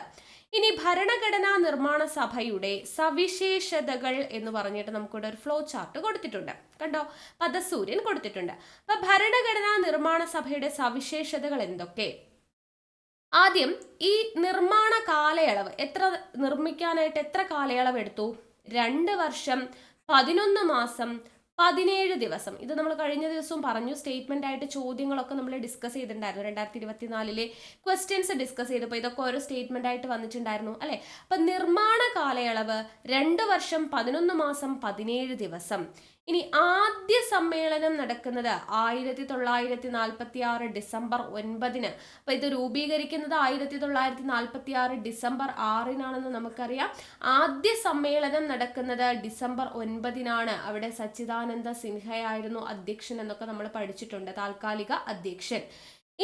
ഇനി ഭരണഘടനാ നിർമ്മാണ സഭയുടെ സവിശേഷതകൾ എന്ന് പറഞ്ഞിട്ട് നമുക്കിവിടെ ഒരു ഫ്ലോ ചാർട്ട് കൊടുത്തിട്ടുണ്ട്. കണ്ടോ? പദസൂര്യൻ കൊടുത്തിട്ടുണ്ട്. അപ്പൊ ഭരണഘടനാ നിർമ്മാണ സഭയുടെ സവിശേഷതകൾ എന്തൊക്കെ? ആദ്യം ഈ നിർമ്മാണ കാലയളവ് നിർമ്മിക്കാനായിട്ട് എത്ര കാലയളവ് എടുത്തു? 2 വർഷം 11 മാസം 17 ദിവസം. ഇത് നമ്മൾ കഴിഞ്ഞ ദിവസവും പറഞ്ഞു. സ്റ്റേറ്റ്മെന്റ് ആയിട്ട് ചോദ്യങ്ങളൊക്കെ നമ്മൾ ഡിസ്കസ് ചെയ്തിട്ടുണ്ടായിരുന്നു. 2024 ക്വസ്റ്റ്യൻസ് ഡിസ്കസ് ചെയ്തപ്പോൾ ഇതൊക്കെ ഓരോ സ്റ്റേറ്റ്മെന്റ് ആയിട്ട് വന്നിട്ടുണ്ടായിരുന്നു അല്ലെ. അപ്പൊ നിർമ്മാണ കാലയളവ് 2 വർഷം 11 മാസം 17 ദിവസം. ഇനി ആദ്യ സമ്മേളനം നടക്കുന്നത് 1946 ഡിസംബർ 9. അപ്പൊ ഇത് രൂപീകരിക്കുന്നത് 1946 ഡിസംബർ 6 നമുക്കറിയാം. ആദ്യ സമ്മേളനം നടക്കുന്നത് ഡിസംബർ 9. അവിടെ സച്ചിദാനന്ദ സിൻഹയായിരുന്നു അധ്യക്ഷൻ എന്നൊക്കെ നമ്മൾ പഠിച്ചിട്ടുണ്ട്, താൽക്കാലിക അധ്യക്ഷൻ.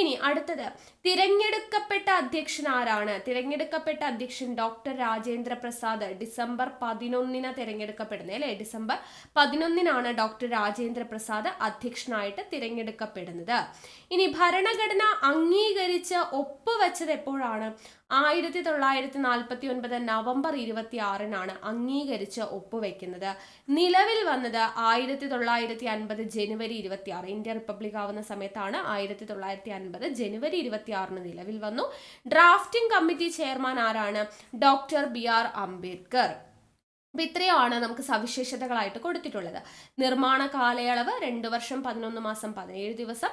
ഇനി അടുത്തത് തിരഞ്ഞെടുക്കപ്പെട്ട അധ്യക്ഷൻ ആരാണ്? തിരഞ്ഞെടുക്കപ്പെട്ട അധ്യക്ഷൻ ഡോക്ടർ രാജേന്ദ്ര പ്രസാദ്. ഡിസംബർ 11 തിരഞ്ഞെടുക്കപ്പെടുന്നത് അല്ലെ. ഡിസംബർ 11 ഡോക്ടർ രാജേന്ദ്ര പ്രസാദ് അധ്യക്ഷനായിട്ട് തിരഞ്ഞെടുക്കപ്പെടുന്നത്. ഇനി ഭരണഘടന അംഗീകരിച്ച് ഒപ്പുവെച്ചത് എപ്പോഴാണ്? 1949 നവംബർ 26 അംഗീകരിച്ച് ഒപ്പുവെക്കുന്നത്. നിലവിൽ വന്നത് 1950 ജനുവരി 26. ഇന്ത്യ റിപ്പബ്ലിക് ആവുന്ന സമയത്താണ് 1950 ജനുവരി 26 നിലവിൽ വന്നു. ഡ്രാഫ്റ്റിംഗ് കമ്മിറ്റി ചെയർമാൻ ആരാണ്? Doctor BR Ambedkar. അപ്പൊ ഇത്രയാണ് നമുക്ക് സവിശേഷതകളായിട്ട് കൊടുത്തിട്ടുള്ളത്. നിർമ്മാണ കാലയളവ് 2 വർഷം 11 മാസം 17 ദിവസം.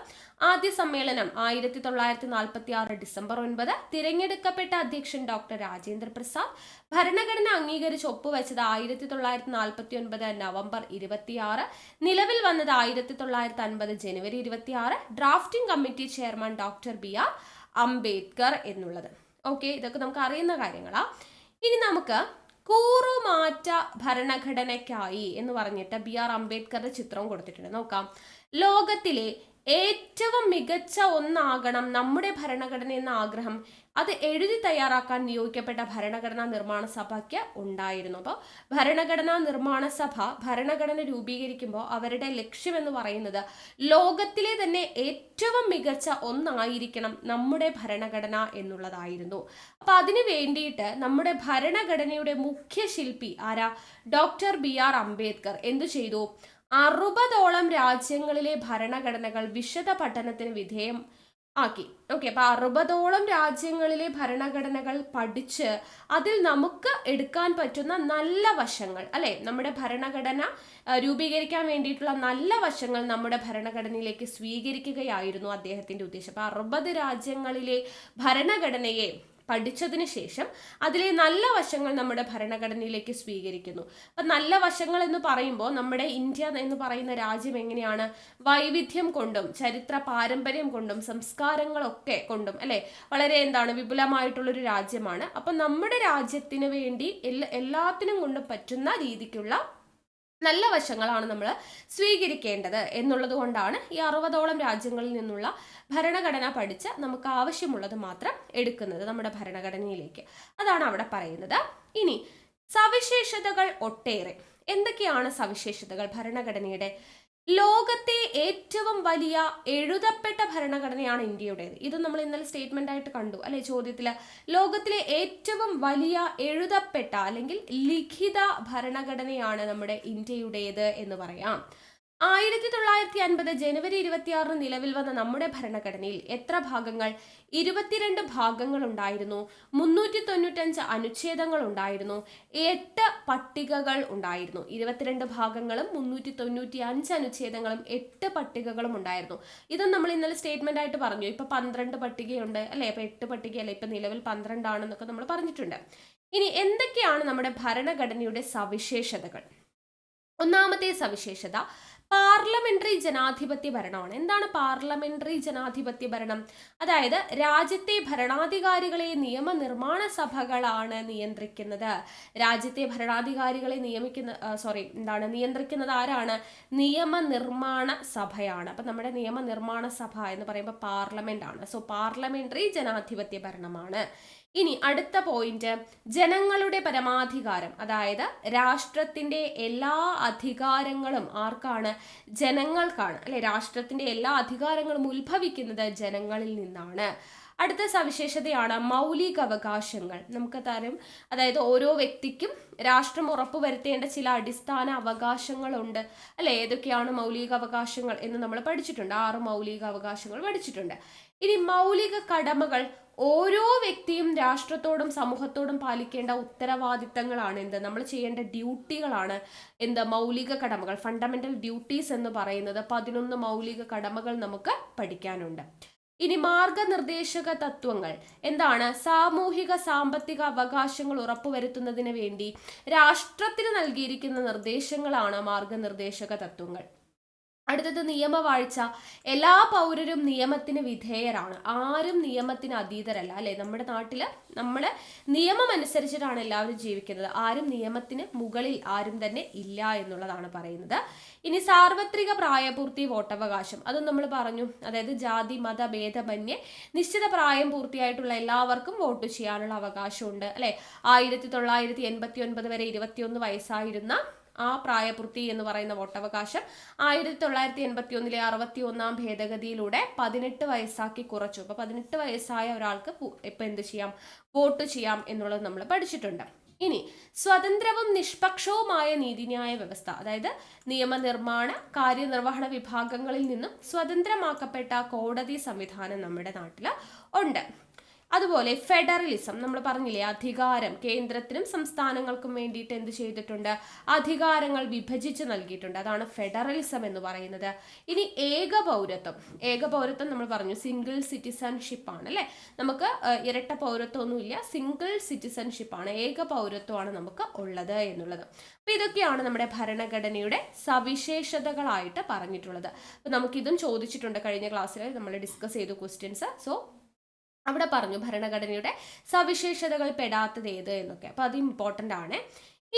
ആദ്യ സമ്മേളനം 1946 ഡിസംബർ 9. തിരഞ്ഞെടുക്കപ്പെട്ട അധ്യക്ഷൻ ഡോക്ടർ രാജേന്ദ്ര പ്രസാദ്. ഭരണഘടന അംഗീകരിച്ച് ഒപ്പുവെച്ചത് 1949 നവംബർ 26. നിലവിൽ വന്നത് 1950 ജനുവരി 26. Drafting committee chairman doctor BR Ambedkar എന്നുള്ളത്. ഓക്കെ, ഇതൊക്കെ നമുക്ക് അറിയുന്ന കാര്യങ്ങളാ. ഇനി നമുക്ക് കൂറുമാറ്റ ഭരണഘടനയ്ക്കായി എന്ന് പറഞ്ഞിട്ട് BR അംബേദ്കറുടെ ചിത്രവും കൊടുത്തിട്ടുണ്ട്. നോക്കാം. ലോകത്തിലെ ഏറ്റവും മികച്ച ഒന്നാകണം നമ്മുടെ ഭരണഘടന എന്ന ആഗ്രഹം അത് എഴുതി തയ്യാറാക്കാൻ നിയോഗിക്കപ്പെട്ട ഭരണഘടനാ നിർമ്മാണ സഭയ്ക്ക് ഉണ്ടായിരുന്നു. അപ്പോൾ ഭരണഘടനാ നിർമ്മാണ സഭ ഭരണഘടന രൂപീകരിക്കുമ്പോൾ അവരുടെ ലക്ഷ്യം എന്ന് പറയുന്നത് ലോകത്തിലെ തന്നെ ഏറ്റവും മികച്ച ഒന്നായിരിക്കണം നമ്മുടെ ഭരണഘടന എന്നുള്ളതായിരുന്നു. അപ്പൊ അതിനു വേണ്ടിയിട്ട് നമ്മുടെ ഭരണഘടനയുടെ മുഖ്യ ശില്പി ആരാ? ഡോക്ടർ BR അംബേദ്കർ എന്തു ചെയ്തു? 60ഓളം രാജ്യങ്ങളിലെ ഭരണഘടനകൾ വിശദ പഠനത്തിന് വിധേയം ആക്കി. ഓക്കെ, അപ്പൊ 60ഓളം രാജ്യങ്ങളിലെ ഭരണഘടനകൾ പഠിച്ച് അതിൽ നമുക്ക് എടുക്കാൻ പറ്റുന്ന നല്ല വശങ്ങൾ, അല്ലെ, നമ്മുടെ ഭരണഘടന രൂപീകരിക്കാൻ വേണ്ടിയിട്ടുള്ള നല്ല വശങ്ങൾ നമ്മുടെ ഭരണഘടനയിലേക്ക് സ്വീകരിക്കുകയായിരുന്നു അദ്ദേഹത്തിന്റെ ഉദ്ദേശം. അപ്പൊ 60 രാജ്യങ്ങളിലെ ഭരണഘടനയെ പഠിച്ചതിന് ശേഷം അതിലെ നല്ല വശങ്ങൾ നമ്മുടെ ഭരണഘടനയിലേക്ക് സ്വീകരിക്കുന്നു. അപ്പൊ നല്ല വശങ്ങൾ എന്ന് പറയുമ്പോൾ നമ്മുടെ ഇന്ത്യ എന്ന് പറയുന്ന രാജ്യം എങ്ങനെയാണ്? വൈവിധ്യം കൊണ്ടും ചരിത്ര പാരമ്പര്യം കൊണ്ടും സംസ്കാരങ്ങളൊക്കെ കൊണ്ടും, അല്ലെ, വളരെ വിപുലമായിട്ടുള്ളൊരു രാജ്യമാണ്. അപ്പൊ നമ്മുടെ രാജ്യത്തിന് വേണ്ടി എല്ലാത്തിനും കൊണ്ടും പറ്റുന്ന രീതിക്കുള്ള നല്ല വശങ്ങളാണ് നമ്മൾ സ്വീകരിക്കേണ്ടത് എന്നുള്ളത് കൊണ്ടാണ് ഈ 60ഓളം രാജ്യങ്ങളിൽ നിന്നുള്ള ഭരണഘടന പഠിച്ച് നമുക്ക് ആവശ്യമുള്ളത് മാത്രം എടുക്കുന്നത് നമ്മുടെ ഭരണഘടനയിലേക്ക്. അതാണ് അവിടെ പറയുന്നത്. ഇനി സവിശേഷതകൾ ഒട്ടേറെ. എന്തൊക്കെയാണ് സവിശേഷതകൾ ഭരണഘടനയുടെ? ലോകത്തെ ഏറ്റവും വലിയ എഴുതപ്പെട്ട ഭരണഘടനയാണ് ഇന്ത്യയുടേത്. ഇത് നമ്മൾ ഇന്നലെ സ്റ്റേറ്റ്മെന്റ് ആയിട്ട് കണ്ടു, അല്ലെ, ചോദ്യത്തില്. ലോകത്തിലെ ഏറ്റവും വലിയ എഴുതപ്പെട്ട അല്ലെങ്കിൽ ലിഖിത ഭരണഘടനയാണ് നമ്മുടെ ഇന്ത്യയുടേത് എന്ന് പറയാം. 1950 ജനുവരി 26 നിലവിൽ വന്ന നമ്മുടെ ഭരണഘടനയിൽ എത്ര ഭാഗങ്ങൾ? 22 ഭാഗങ്ങൾ ഉണ്ടായിരുന്നു, 395 അനുച്ഛേദങ്ങൾ ഉണ്ടായിരുന്നു, 8 പട്ടികകൾ ഉണ്ടായിരുന്നു. 22 ഭാഗങ്ങളും 395 അനുച്ഛേദങ്ങളും 8 പട്ടികകളും ഉണ്ടായിരുന്നു. ഇതും നമ്മൾ ഇന്നലെ സ്റ്റേറ്റ്മെന്റ് ആയിട്ട് പറഞ്ഞു. ഇപ്പൊ 12 പട്ടികയുണ്ട്, അല്ലെ, ഇപ്പൊ 8 പട്ടികയല്ല, ഇപ്പൊ നിലവിൽ 12 ആണെന്നൊക്കെ നമ്മൾ പറഞ്ഞിട്ടുണ്ട്. ഇനി എന്തൊക്കെയാണ് നമ്മുടെ ഭരണഘടനയുടെ സവിശേഷതകൾ? ഒന്നാമത്തെ സവിശേഷത പാർലമെന്ററി ജനാധിപത്യ ഭരണമാണ്. എന്താണ് പാർലമെന്ററി ജനാധിപത്യ ഭരണം? അതായത് രാജ്യത്തെ ഭരണാധികാരികളെ നിയമനിർമ്മാണ സഭകളാണ് നിയന്ത്രിക്കുന്നത്. രാജ്യത്തെ ഭരണാധികാരികളെ നിയന്ത്രിക്കുന്നത് ആരാണ്? നിയമനിർമ്മാണ സഭയാണ്. അപ്പൊ നമ്മുടെ നിയമനിർമ്മാണ സഭ എന്ന് പറയുമ്പോൾ പാർലമെന്റ് ആണ്. സോ പാർലമെന്ററി ജനാധിപത്യ ഭരണമാണ്. ഇനി അടുത്ത പോയിന്റ്, ജനങ്ങളുടെ പരമാധികാരം. അതായത് രാഷ്ട്രത്തിന്റെ എല്ലാ അധികാരങ്ങളും ആർക്കാണ്? ജനങ്ങൾക്കാണ്, അല്ലെ. രാഷ്ട്രത്തിന്റെ എല്ലാ അധികാരങ്ങളും ഉത്ഭവിക്കുന്നത് ജനങ്ങളിൽ നിന്നാണ്. അടുത്ത സവിശേഷതയാണ് മൗലിക അവകാശങ്ങൾ. നമുക്ക് തരും, അതായത് ഓരോ വ്യക്തിക്കും രാഷ്ട്രം ഉറപ്പുവരുത്തേണ്ട ചില അടിസ്ഥാന അവകാശങ്ങളുണ്ട്, അല്ലെ. ഏതൊക്കെയാണ് മൗലിക അവകാശങ്ങൾ എന്ന് നമ്മൾ പഠിച്ചിട്ടുണ്ട്. 6 മൗലിക അവകാശങ്ങൾ പഠിച്ചിട്ടുണ്ട്. ഇനി മൗലിക കടമകൾ. ഓരോ വ്യക്തിയും രാഷ്ട്രത്തോടും സമൂഹത്തോടും പാലിക്കേണ്ട ഉത്തരവാദിത്തങ്ങളാണ് എന്ത്? നമ്മൾ ചെയ്യേണ്ട ഡ്യൂട്ടികളാണ് എന്ത്? മൗലിക കടമകൾ, ഫണ്ടമെന്റൽ ഡ്യൂട്ടീസ് എന്ന് പറയുന്നത്. 11 മൗലിക കടമകൾ നമുക്ക് പഠിക്കാനുണ്ട്. ഇനി മാർഗനിർദ്ദേശക തത്വങ്ങൾ എന്താണ്? സാമൂഹിക സാമ്പത്തിക അവകാശങ്ങൾ ഉറപ്പുവരുത്തുന്നതിന് വേണ്ടി രാഷ്ട്രത്തിന് നൽകിയിരിക്കുന്ന നിർദ്ദേശങ്ങളാണ് മാർഗനിർദ്ദേശക തത്വങ്ങൾ. അടുത്തത് നിയമവാഴ്ച. എല്ലാ പൗരരും നിയമത്തിന് വിധേയരാണ്, ആരും നിയമത്തിന് അതീതരല്ല, അല്ലെ. നമ്മുടെ നാട്ടില് നമ്മൾ നിയമം അനുസരിച്ചിട്ടാണ് എല്ലാവരും ജീവിക്കുന്നത്. ആരും നിയമത്തിന് മുകളിൽ ആരും തന്നെ ഇല്ല എന്നുള്ളതാണ് പറയുന്നത്. ഇനി സാർവത്രിക പ്രായപൂർത്തി വോട്ടവകാശം, അതും നമ്മൾ പറഞ്ഞു. അതായത് ജാതി മത ഭേദമന്യേ നിശ്ചിത പ്രായം പൂർത്തിയായിട്ടുള്ള എല്ലാവർക്കും വോട്ട് ചെയ്യാനുള്ള അവകാശമുണ്ട്, അല്ലെ. 1989 വരെ 21 വയസ്സായിരുന്ന ആ പ്രായപൂർത്തി എന്ന് പറയുന്ന വോട്ടവകാശം 1981 61-ാം ഭേദഗതിയിലൂടെ 18 വയസ്സാക്കി കുറച്ചു. അപ്പൊ 18 വയസ്സായ ഒരാൾക്ക് ഇപ്പൊ എന്ത് ചെയ്യാം? വോട്ട് ചെയ്യാം എന്നുള്ളത് നമ്മൾ പഠിച്ചിട്ടുണ്ട്. ഇനി സ്വതന്ത്രവും നിഷ്പക്ഷവുമായ നീതിന്യായ വ്യവസ്ഥ, അതായത് നിയമനിർമ്മാണ കാര്യനിർവഹണ വിഭാഗങ്ങളിൽ നിന്നും സ്വതന്ത്രമാക്കപ്പെട്ട കോടതി സംവിധാനം നമ്മുടെ നാട്ടിൽ ഉണ്ട്. അതുപോലെ ഫെഡറലിസം, നമ്മൾ പറഞ്ഞില്ലേ, അധികാരം കേന്ദ്രത്തിനും സംസ്ഥാനങ്ങൾക്കും വേണ്ടിയിട്ട് എന്ത് ചെയ്തിട്ടുണ്ട്? അധികാരങ്ങൾ വിഭജിച്ച് നൽകിയിട്ടുണ്ട്. അതാണ് ഫെഡറലിസം എന്ന് പറയുന്നത്. ഇനി ഏകപൗരത്വം നമ്മൾ പറഞ്ഞു, സിംഗിൾ സിറ്റിസൺഷിപ്പ് ആണ്, അല്ലെ. നമുക്ക് ഇരട്ട പൗരത്വം ഒന്നുമില്ല, സിംഗിൾ സിറ്റിസൺഷിപ്പ് ആണ്, ഏക പൗരത്വമാണ് നമുക്ക് ഉള്ളത് എന്നുള്ളത്. അപ്പൊ ഇതൊക്കെയാണ് നമ്മുടെ ഭരണഘടനയുടെ സവിശേഷതകളായിട്ട് പറഞ്ഞിട്ടുള്ളത്. അപ്പൊ നമുക്കിതും ചോദിച്ചിട്ടുണ്ട്, കഴിഞ്ഞ ക്ലാസ്സിൽ നമ്മൾ ഡിസ്കസ് ചെയ്തു ക്വസ്റ്റ്യൻസ്. സോ അവിടെ പറഞ്ഞു ഭരണഘടനയുടെ സവിശേഷതകൾ പെടാത്തത് ഏത് എന്നൊക്കെ. അപ്പൊ അത് ഇമ്പോർട്ടൻ്റ് ആണ്.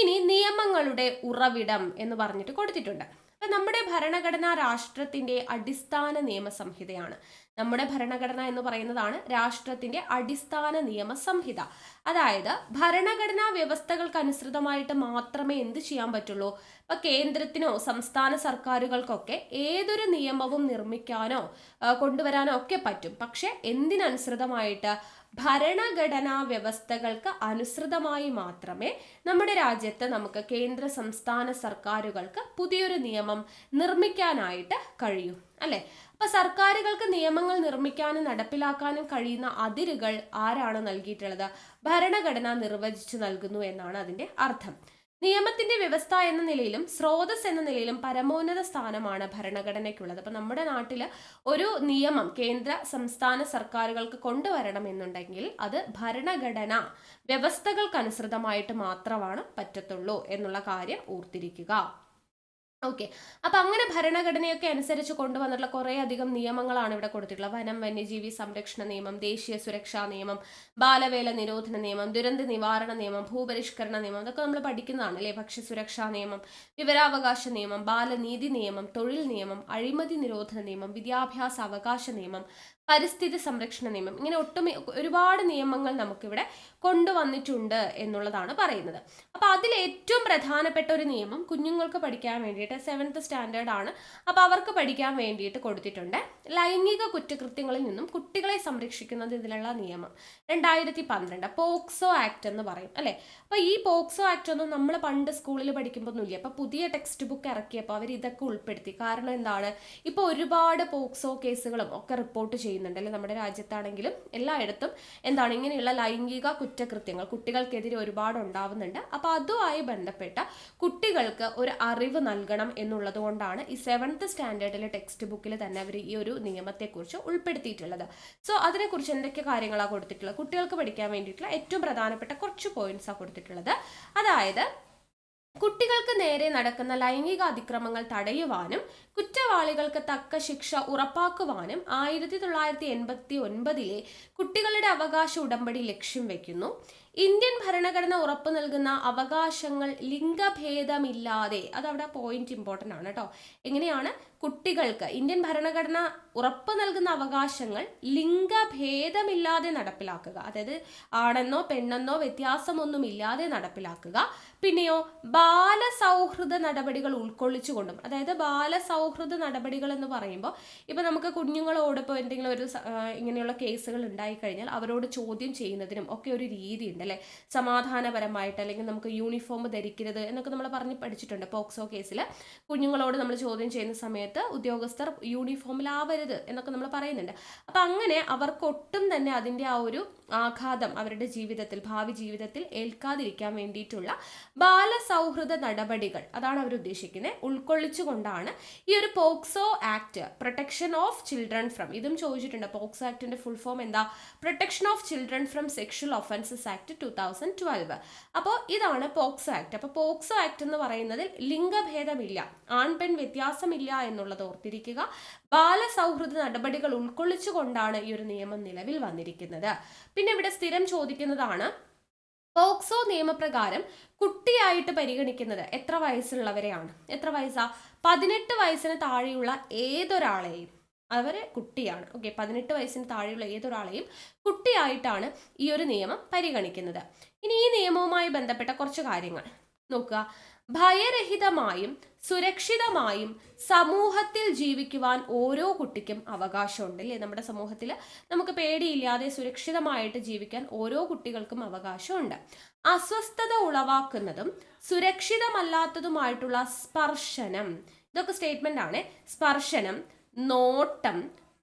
ഇനി നിയമങ്ങളുടെ ഉറവിടം എന്ന് പറഞ്ഞിട്ട് കൊടുത്തിട്ടുണ്ട്. അപ്പം നമ്മുടെ ഭരണഘടന രാഷ്ട്രത്തിൻ്റെ അടിസ്ഥാന നിയമസംഹിതയാണ്. നമ്മുടെ ഭരണഘടന എന്ന് പറയുന്നതാണ് രാഷ്ട്രത്തിന്റെ അടിസ്ഥാന നിയമസംഹിത. അതായത് ഭരണഘടനാ വ്യവസ്ഥകൾക്ക് അനുസൃതമായിട്ട് മാത്രമേ എന്ത് ചെയ്യാൻ പറ്റുള്ളൂ. ഇപ്പൊ കേന്ദ്രത്തിനോ സംസ്ഥാന സർക്കാരുകൾക്കൊക്കെ ഏതൊരു നിയമവും നിർമ്മിക്കാനോ കൊണ്ടുവരാനോ ഒക്കെ പറ്റും. പക്ഷെ എന്തിനനുസൃതമായിട്ട്? ഭരണഘടനാ വ്യവസ്ഥകൾക്ക് അനുസൃതമായി മാത്രമേ നമ്മുടെ രാജ്യത്ത് നമുക്ക് കേന്ദ്ര സംസ്ഥാന സർക്കാരുകൾക്ക് പുതിയൊരു നിയമം നിർമ്മിക്കാനായിട്ട് കഴിയൂ, അല്ലെ? അപ്പൊ സർക്കാരുകൾക്ക് നിയമങ്ങൾ നിർമ്മിക്കാനും നടപ്പിലാക്കാനും കഴിയുന്ന അതിരുകൾ ആരാണ് നൽകിയിട്ടുള്ളത്? ഭരണഘടന നിർവചിച്ചു നൽകുന്നു എന്നാണ് അതിന്റെ അർത്ഥം. നിയമത്തിന്റെ വ്യവസ്ഥ എന്ന നിലയിലും സ്രോതസ് എന്ന നിലയിലും പരമോന്നത സ്ഥാനമാണ് ഭരണഘടനയ്ക്കുള്ളത്. അപ്പൊ നമ്മുടെ നാട്ടിൽ ഒരു നിയമം കേന്ദ്ര സംസ്ഥാന സർക്കാരുകൾക്ക് കൊണ്ടുവരണം എന്നുണ്ടെങ്കിൽ അത് ഭരണഘടന വ്യവസ്ഥകൾക്കനുസൃതമായിട്ട് മാത്രമാണ് പറ്റത്തുള്ളൂ എന്നുള്ള കാര്യം ഓർത്തിരിക്കുക. ഓക്കെ, അപ്പൊ അങ്ങനെ ഭരണഘടനയൊക്കെ അനുസരിച്ച് കൊണ്ടുവന്നിട്ടുള്ള കുറേ അധികം നിയമങ്ങളാണ് ഇവിടെ കൊടുത്തിട്ടുള്ളത്. വനം വന്യജീവി സംരക്ഷണ നിയമം, ദേശീയ സുരക്ഷാ നിയമം, ബാലവേല നിരോധന നിയമം, ദുരന്ത നിവാരണ നിയമം, ഭൂപരിഷ്കരണ നിയമം, ഇതൊക്കെ നമ്മൾ പഠിക്കുന്നതാണ് അല്ലേ? ഭക്ഷ്യസുരക്ഷാ നിയമം, വിവരാവകാശ നിയമം, ബാലനീതി നിയമം, തൊഴിൽ നിയമം, അഴിമതി നിരോധന നിയമം, വിദ്യാഭ്യാസ അവകാശ നിയമം, പരിസ്ഥിതി സംരക്ഷണ നിയമം, ഇങ്ങനെ ഒരുപാട് നിയമങ്ങൾ നമുക്കിവിടെ കൊണ്ടുവന്നിട്ടുണ്ട് എന്നുള്ളതാണ് പറയുന്നത്. അപ്പൊ അതിൽ ഏറ്റവും പ്രധാനപ്പെട്ട ഒരു നിയമം കുഞ്ഞുങ്ങൾക്ക് പഠിക്കാൻ വേണ്ടിയിട്ട് 7th സ്റ്റാൻഡേർഡ് ആണ്. അപ്പൊ അവർക്ക് പഠിക്കാൻ വേണ്ടിയിട്ട് കൊടുത്തിട്ടുണ്ട്. ലൈംഗിക കുറ്റകൃത്യങ്ങളിൽ നിന്നും കുട്ടികളെ സംരക്ഷിക്കുന്നത് ഇതിലുള്ള നിയമം 2012 പോക്സോ ആക്ട് എന്ന് പറയും, അല്ലെ? അപ്പൊ ഈ പോക്സോ ആക്ട് ഒന്നും നമ്മൾ പണ്ട് സ്കൂളിൽ പഠിക്കുമ്പോഴൊന്നുമില്ല. അപ്പൊ പുതിയ ടെക്സ്റ്റ് ബുക്ക് ഇറക്കിയപ്പോൾ അവർ ഇതൊക്കെ ഉൾപ്പെടുത്തി. കാരണം എന്താണ്? ഇപ്പൊ ഒരുപാട് പോക്സോ കേസുകളും ഒക്കെ റിപ്പോർട്ട് ചെയ്യുന്നുണ്ട്, അല്ലെ? നമ്മുടെ രാജ്യത്താണെങ്കിലും എല്ലായിടത്തും എന്താണ് ഇങ്ങനെയുള്ള ലൈംഗിക കുറ്റകൃത്യങ്ങൾ കുട്ടികൾക്കെതിരെ ഒരുപാട് ഉണ്ടാവുന്നുണ്ട്. അപ്പൊ അതുമായി ബന്ധപ്പെട്ട കുട്ടികൾക്ക് ഒരു അറിവ് നൽകണം എന്നുള്ളത് കൊണ്ടാണ് ഈ 7th സ്റ്റാൻഡേർഡിലെ ടെക്സ്റ്റ് ബുക്കിൽ തന്നെ അവർ ഈ ഒരു നിയമത്തെക്കുറിച്ച് ഉൾപ്പെടുത്തിയിട്ടുള്ളത്. സോ അതിനെക്കുറിച്ച് എന്തൊക്കെ കാര്യങ്ങളാണ് കൊടുത്തിട്ടുള്ളത്? കുട്ടികൾക്ക് പഠിക്കാൻ വേണ്ടിയിട്ടുള്ള ഏറ്റവും പ്രധാനപ്പെട്ട കുറച്ച് പോയിന്റ്സാണ് കൊടുത്തിട്ടുള്ളത്. അതായത് കുട്ടികൾക്ക് നേരെ നടക്കുന്ന ലൈംഗിക അതിക്രമങ്ങൾ തടയുവാനും കുറ്റവാളികൾക്ക് തക്ക ശിക്ഷ ഉറപ്പാക്കുവാനും 1989 കുട്ടികളുടെ അവകാശ ഉടമ്പടി ലക്ഷ്യം വെക്കുന്നു. ഇന്ത്യൻ ഭരണഘടന ഉറപ്പു നൽകുന്ന അവകാശങ്ങൾ ലിംഗഭേദമില്ലാതെ, അതവിടെ പോയിന്റ് ഇമ്പോർട്ടൻ്റ് ആണ് കേട്ടോ. എങ്ങനെയാണ് കുട്ടികൾക്ക് ഇന്ത്യൻ ഭരണഘടന ഉറപ്പു നൽകുന്ന അവകാശങ്ങൾ ലിംഗഭേദമില്ലാതെ നടപ്പിലാക്കുക, അതായത് ആണെന്നോ പെണ്ണെന്നോ വ്യത്യാസമൊന്നുമില്ലാതെ നടപ്പിലാക്കുക. പിന്നെയോ ബാലസൗഹൃദ നടപടികൾ ഉൾക്കൊള്ളിച്ചുകൊണ്ടും, അതായത് ബാലസൗഹൃദ നടപടികൾ എന്ന് പറയുമ്പോൾ ഇപ്പൊ നമുക്ക് കുഞ്ഞുങ്ങളോട് ഇപ്പോൾ എന്തെങ്കിലും ഒരു ഇങ്ങനെയുള്ള കേസുകൾ ഉണ്ടായിക്കഴിഞ്ഞാൽ അവരോട് ചോദ്യം ചെയ്യുന്നതിനും ഒക്കെ ഒരു രീതി ഉണ്ട്, അല്ലെ? സമാധാനപരമായിട്ട്, അല്ലെങ്കിൽ നമുക്ക് യൂണിഫോം ധരിക്കരുത് എന്നൊക്കെ നമ്മൾ പഠിച്ചിട്ടുണ്ട്. പോക്സോ കേസിൽ കുഞ്ഞുങ്ങളോട് നമ്മൾ ചോദ്യം ചെയ്യുന്ന സമയത്ത് ഉദ്യോഗസ്ഥർ യൂണിഫോമിലാവരുത് എന്നൊക്കെ നമ്മൾ പറയുന്നുണ്ട്. അപ്പൊ അങ്ങനെ അവർക്ക് ഒട്ടും തന്നെ അതിൻ്റെ ആ ഒരു ആഘാതം അവരുടെ ജീവിതത്തിൽ, ഭാവി ജീവിതത്തിൽ ഏൽക്കാതിരിക്കാൻ വേണ്ടിയിട്ടുള്ള ബാലസൗഹൃദ നടപടികൾ, അതാണ് അവർ ഉദ്ദേശിക്കുന്നത്, ഉൾക്കൊള്ളിച്ചുകൊണ്ടാണ് ഈ ഒരു POCSO act, protection of children from, ഇതും ചോദിച്ചിട്ടുണ്ട്. പോക്സോ ആക്ടിന്റെ ഫുൾ ഫോം എന്താ? Protection of children from sexual offences act 2012. അപ്പോൾ ഇതാണ് പോക്സോ ആക്ട്. അപ്പോൾ പോക്സോ ആക്ട് എന്ന് പറയുന്നതിൽ ലിംഗഭേദമില്ല, ആൺ പെൺ വ്യത്യാസമില്ല എന്നുള്ളത് ഓർത്തിരിക്കുക. ബാലസൗഹൃദ നടപടികൾ ഉൾക്കൊള്ളിച്ചുകൊണ്ടാണ് ഈ ഒരു നിയമം നിലവിൽ വന്നിരിക്കുന്നത്. പിന്നെ ഇവിടെ സ്ഥിരം ചോദിക്കുന്നതാണ്, പോക്സോ നിയമപ്രകാരം കുട്ടിയായിട്ട് പരിഗണിക്കുന്നത് എത്ര വയസ്സുള്ളവരെയാണ്? എത്ര വയസ്സാ? 18 വയസ്സിന് താഴെയുള്ള ഏതൊരാളെയും അവരെ കുട്ടിയാണ്. ഓക്കെ, 18 വയസ്സിന് താഴെയുള്ള ഏതൊരാളെയും കുട്ടിയായിട്ടാണ് ഈ ഒരു നിയമം പരിഗണിക്കുന്നത്. ഇനി ഈ നിയമവുമായി ബന്ധപ്പെട്ട കുറച്ച് കാര്യങ്ങൾ നോക്കുക. ഭയരഹിതമായും സുരക്ഷിതമായും സമൂഹത്തിൽ ജീവിക്കുവാൻ ഓരോ കുട്ടിക്കും അവകാശമുണ്ട്, അല്ലേ? നമ്മുടെ സമൂഹത്തിൽ നമുക്ക് പേടിയില്ലാതെ സുരക്ഷിതമായിട്ട് ജീവിക്കാൻ ഓരോ കുട്ടികൾക്കും അവകാശമുണ്ട്. അസ്വസ്ഥത ഉളവാക്കുന്നതും സുരക്ഷിതമല്ലാത്തതുമായിട്ടുള്ള സ്പർശനം, ഇതൊക്കെ സ്റ്റേറ്റ്മെന്റ് ആണ്. സ്പർശനം, നോട്ടം,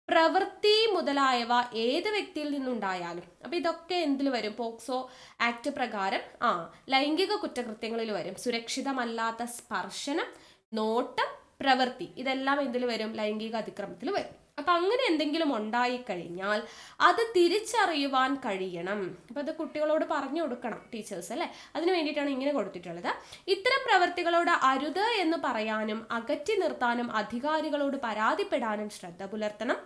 പ്രവൃത്തി മുതലായവ ഏത് വ്യക്തിയിൽ നിന്നുണ്ടായാലും, അപ്പൊ ഇതൊക്കെ എന്തിൽ വരും? പോക്സോ ആക്ട് പ്രകാരം ലൈംഗിക കുറ്റകൃത്യങ്ങളിൽ വരും. സുരക്ഷിതമല്ലാത്ത സ്പർശനം, നോട്ടം, പ്രവൃത്തി, ഇതെല്ലാം എന്തിൽ വരും? ലൈംഗിക അതിക്രമത്തിൽ വരും. അപ്പൊ അങ്ങനെ എന്തെങ്കിലും ഉണ്ടായിക്കഴിഞ്ഞാൽ അത് തിരിച്ചറിയുവാൻ കഴിയണം. അപ്പൊ അത് കുട്ടികളോട് പറഞ്ഞു കൊടുക്കണം ടീച്ചേഴ്സ്, അല്ലെ? അതിനു വേണ്ടിയിട്ടാണ് ഇങ്ങനെ കൊടുത്തിട്ടുള്ളത്. ഇത്തരം പ്രവൃത്തികളോട് അരുത് എന്ന് പറയാനും അകറ്റി നിർത്താനും അധികാരികളോട് പരാതിപ്പെടാനും ശ്രദ്ധ പുലർത്തണം.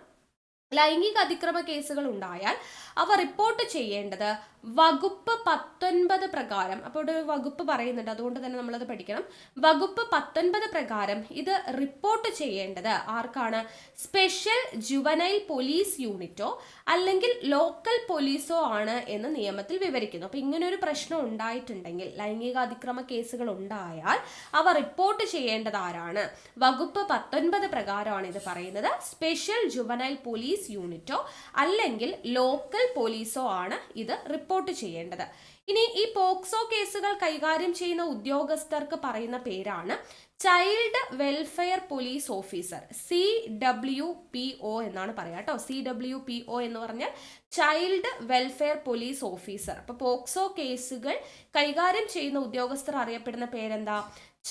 ലൈംഗിക അതിക്രമ കേസുകൾ ഉണ്ടായാൽ അവ റിപ്പോർട്ട് ചെയ്യേണ്ടത് വകുപ്പ് 19 പ്രകാരം. അപ്പോൾ ഇവിടെ ഒരു വകുപ്പ് പറയുന്നുണ്ട്, അതുകൊണ്ട് തന്നെ നമ്മളത് പഠിക്കണം. വകുപ്പ് 19 പ്രകാരം ഇത് റിപ്പോർട്ട് ചെയ്യേണ്ടത് ആർക്കാണ്? സ്പെഷ്യൽ ജുവനൈൽ പോലീസ് യൂണിറ്റോ അല്ലെങ്കിൽ ലോക്കൽ പോലീസോ ആണ് എന്ന് നിയമത്തിൽ വിവരിക്കുന്നു. അപ്പൊ ഇങ്ങനെ ഒരു പ്രശ്നം ഉണ്ടായിട്ടുണ്ടെങ്കിൽ, ലൈംഗിക അതിക്രമ കേസുകൾ ഉണ്ടായാൽ അവ റിപ്പോർട്ട് ചെയ്യേണ്ടത് ആരാണ്? വകുപ്പ് 19 പ്രകാരമാണ് ഇത് പറയുന്നത്. സ്പെഷ്യൽ ജുവനൈൽ പോലീസ് യൂണിറ്റോ അല്ലെങ്കിൽ ലോക്കൽ പോലീസോ ആണ് ഇത് റിപ്പോർട്ട് ചെയ്യേണ്ടത്. ഇനി ഈ പോക്സോ കേസുകൾ കൈകാര്യം ചെയ്യുന്ന ഉദ്യോഗസ്ഥർക്ക് പറയുന്ന പേരാണ് child welfare police officer, CWPO എന്നാണ് പറയാ കേട്ടോ. CWPO എന്ന് പറഞ്ഞാൽ ചൈൽഡ് വെൽഫെയർ പോലീസ് ഓഫീസർ. അപ്പൊ പോക്സോ കേസുകൾ കൈകാര്യം ചെയ്യുന്ന ഉദ്യോഗസ്ഥർ അറിയപ്പെടുന്ന പേരെന്താ?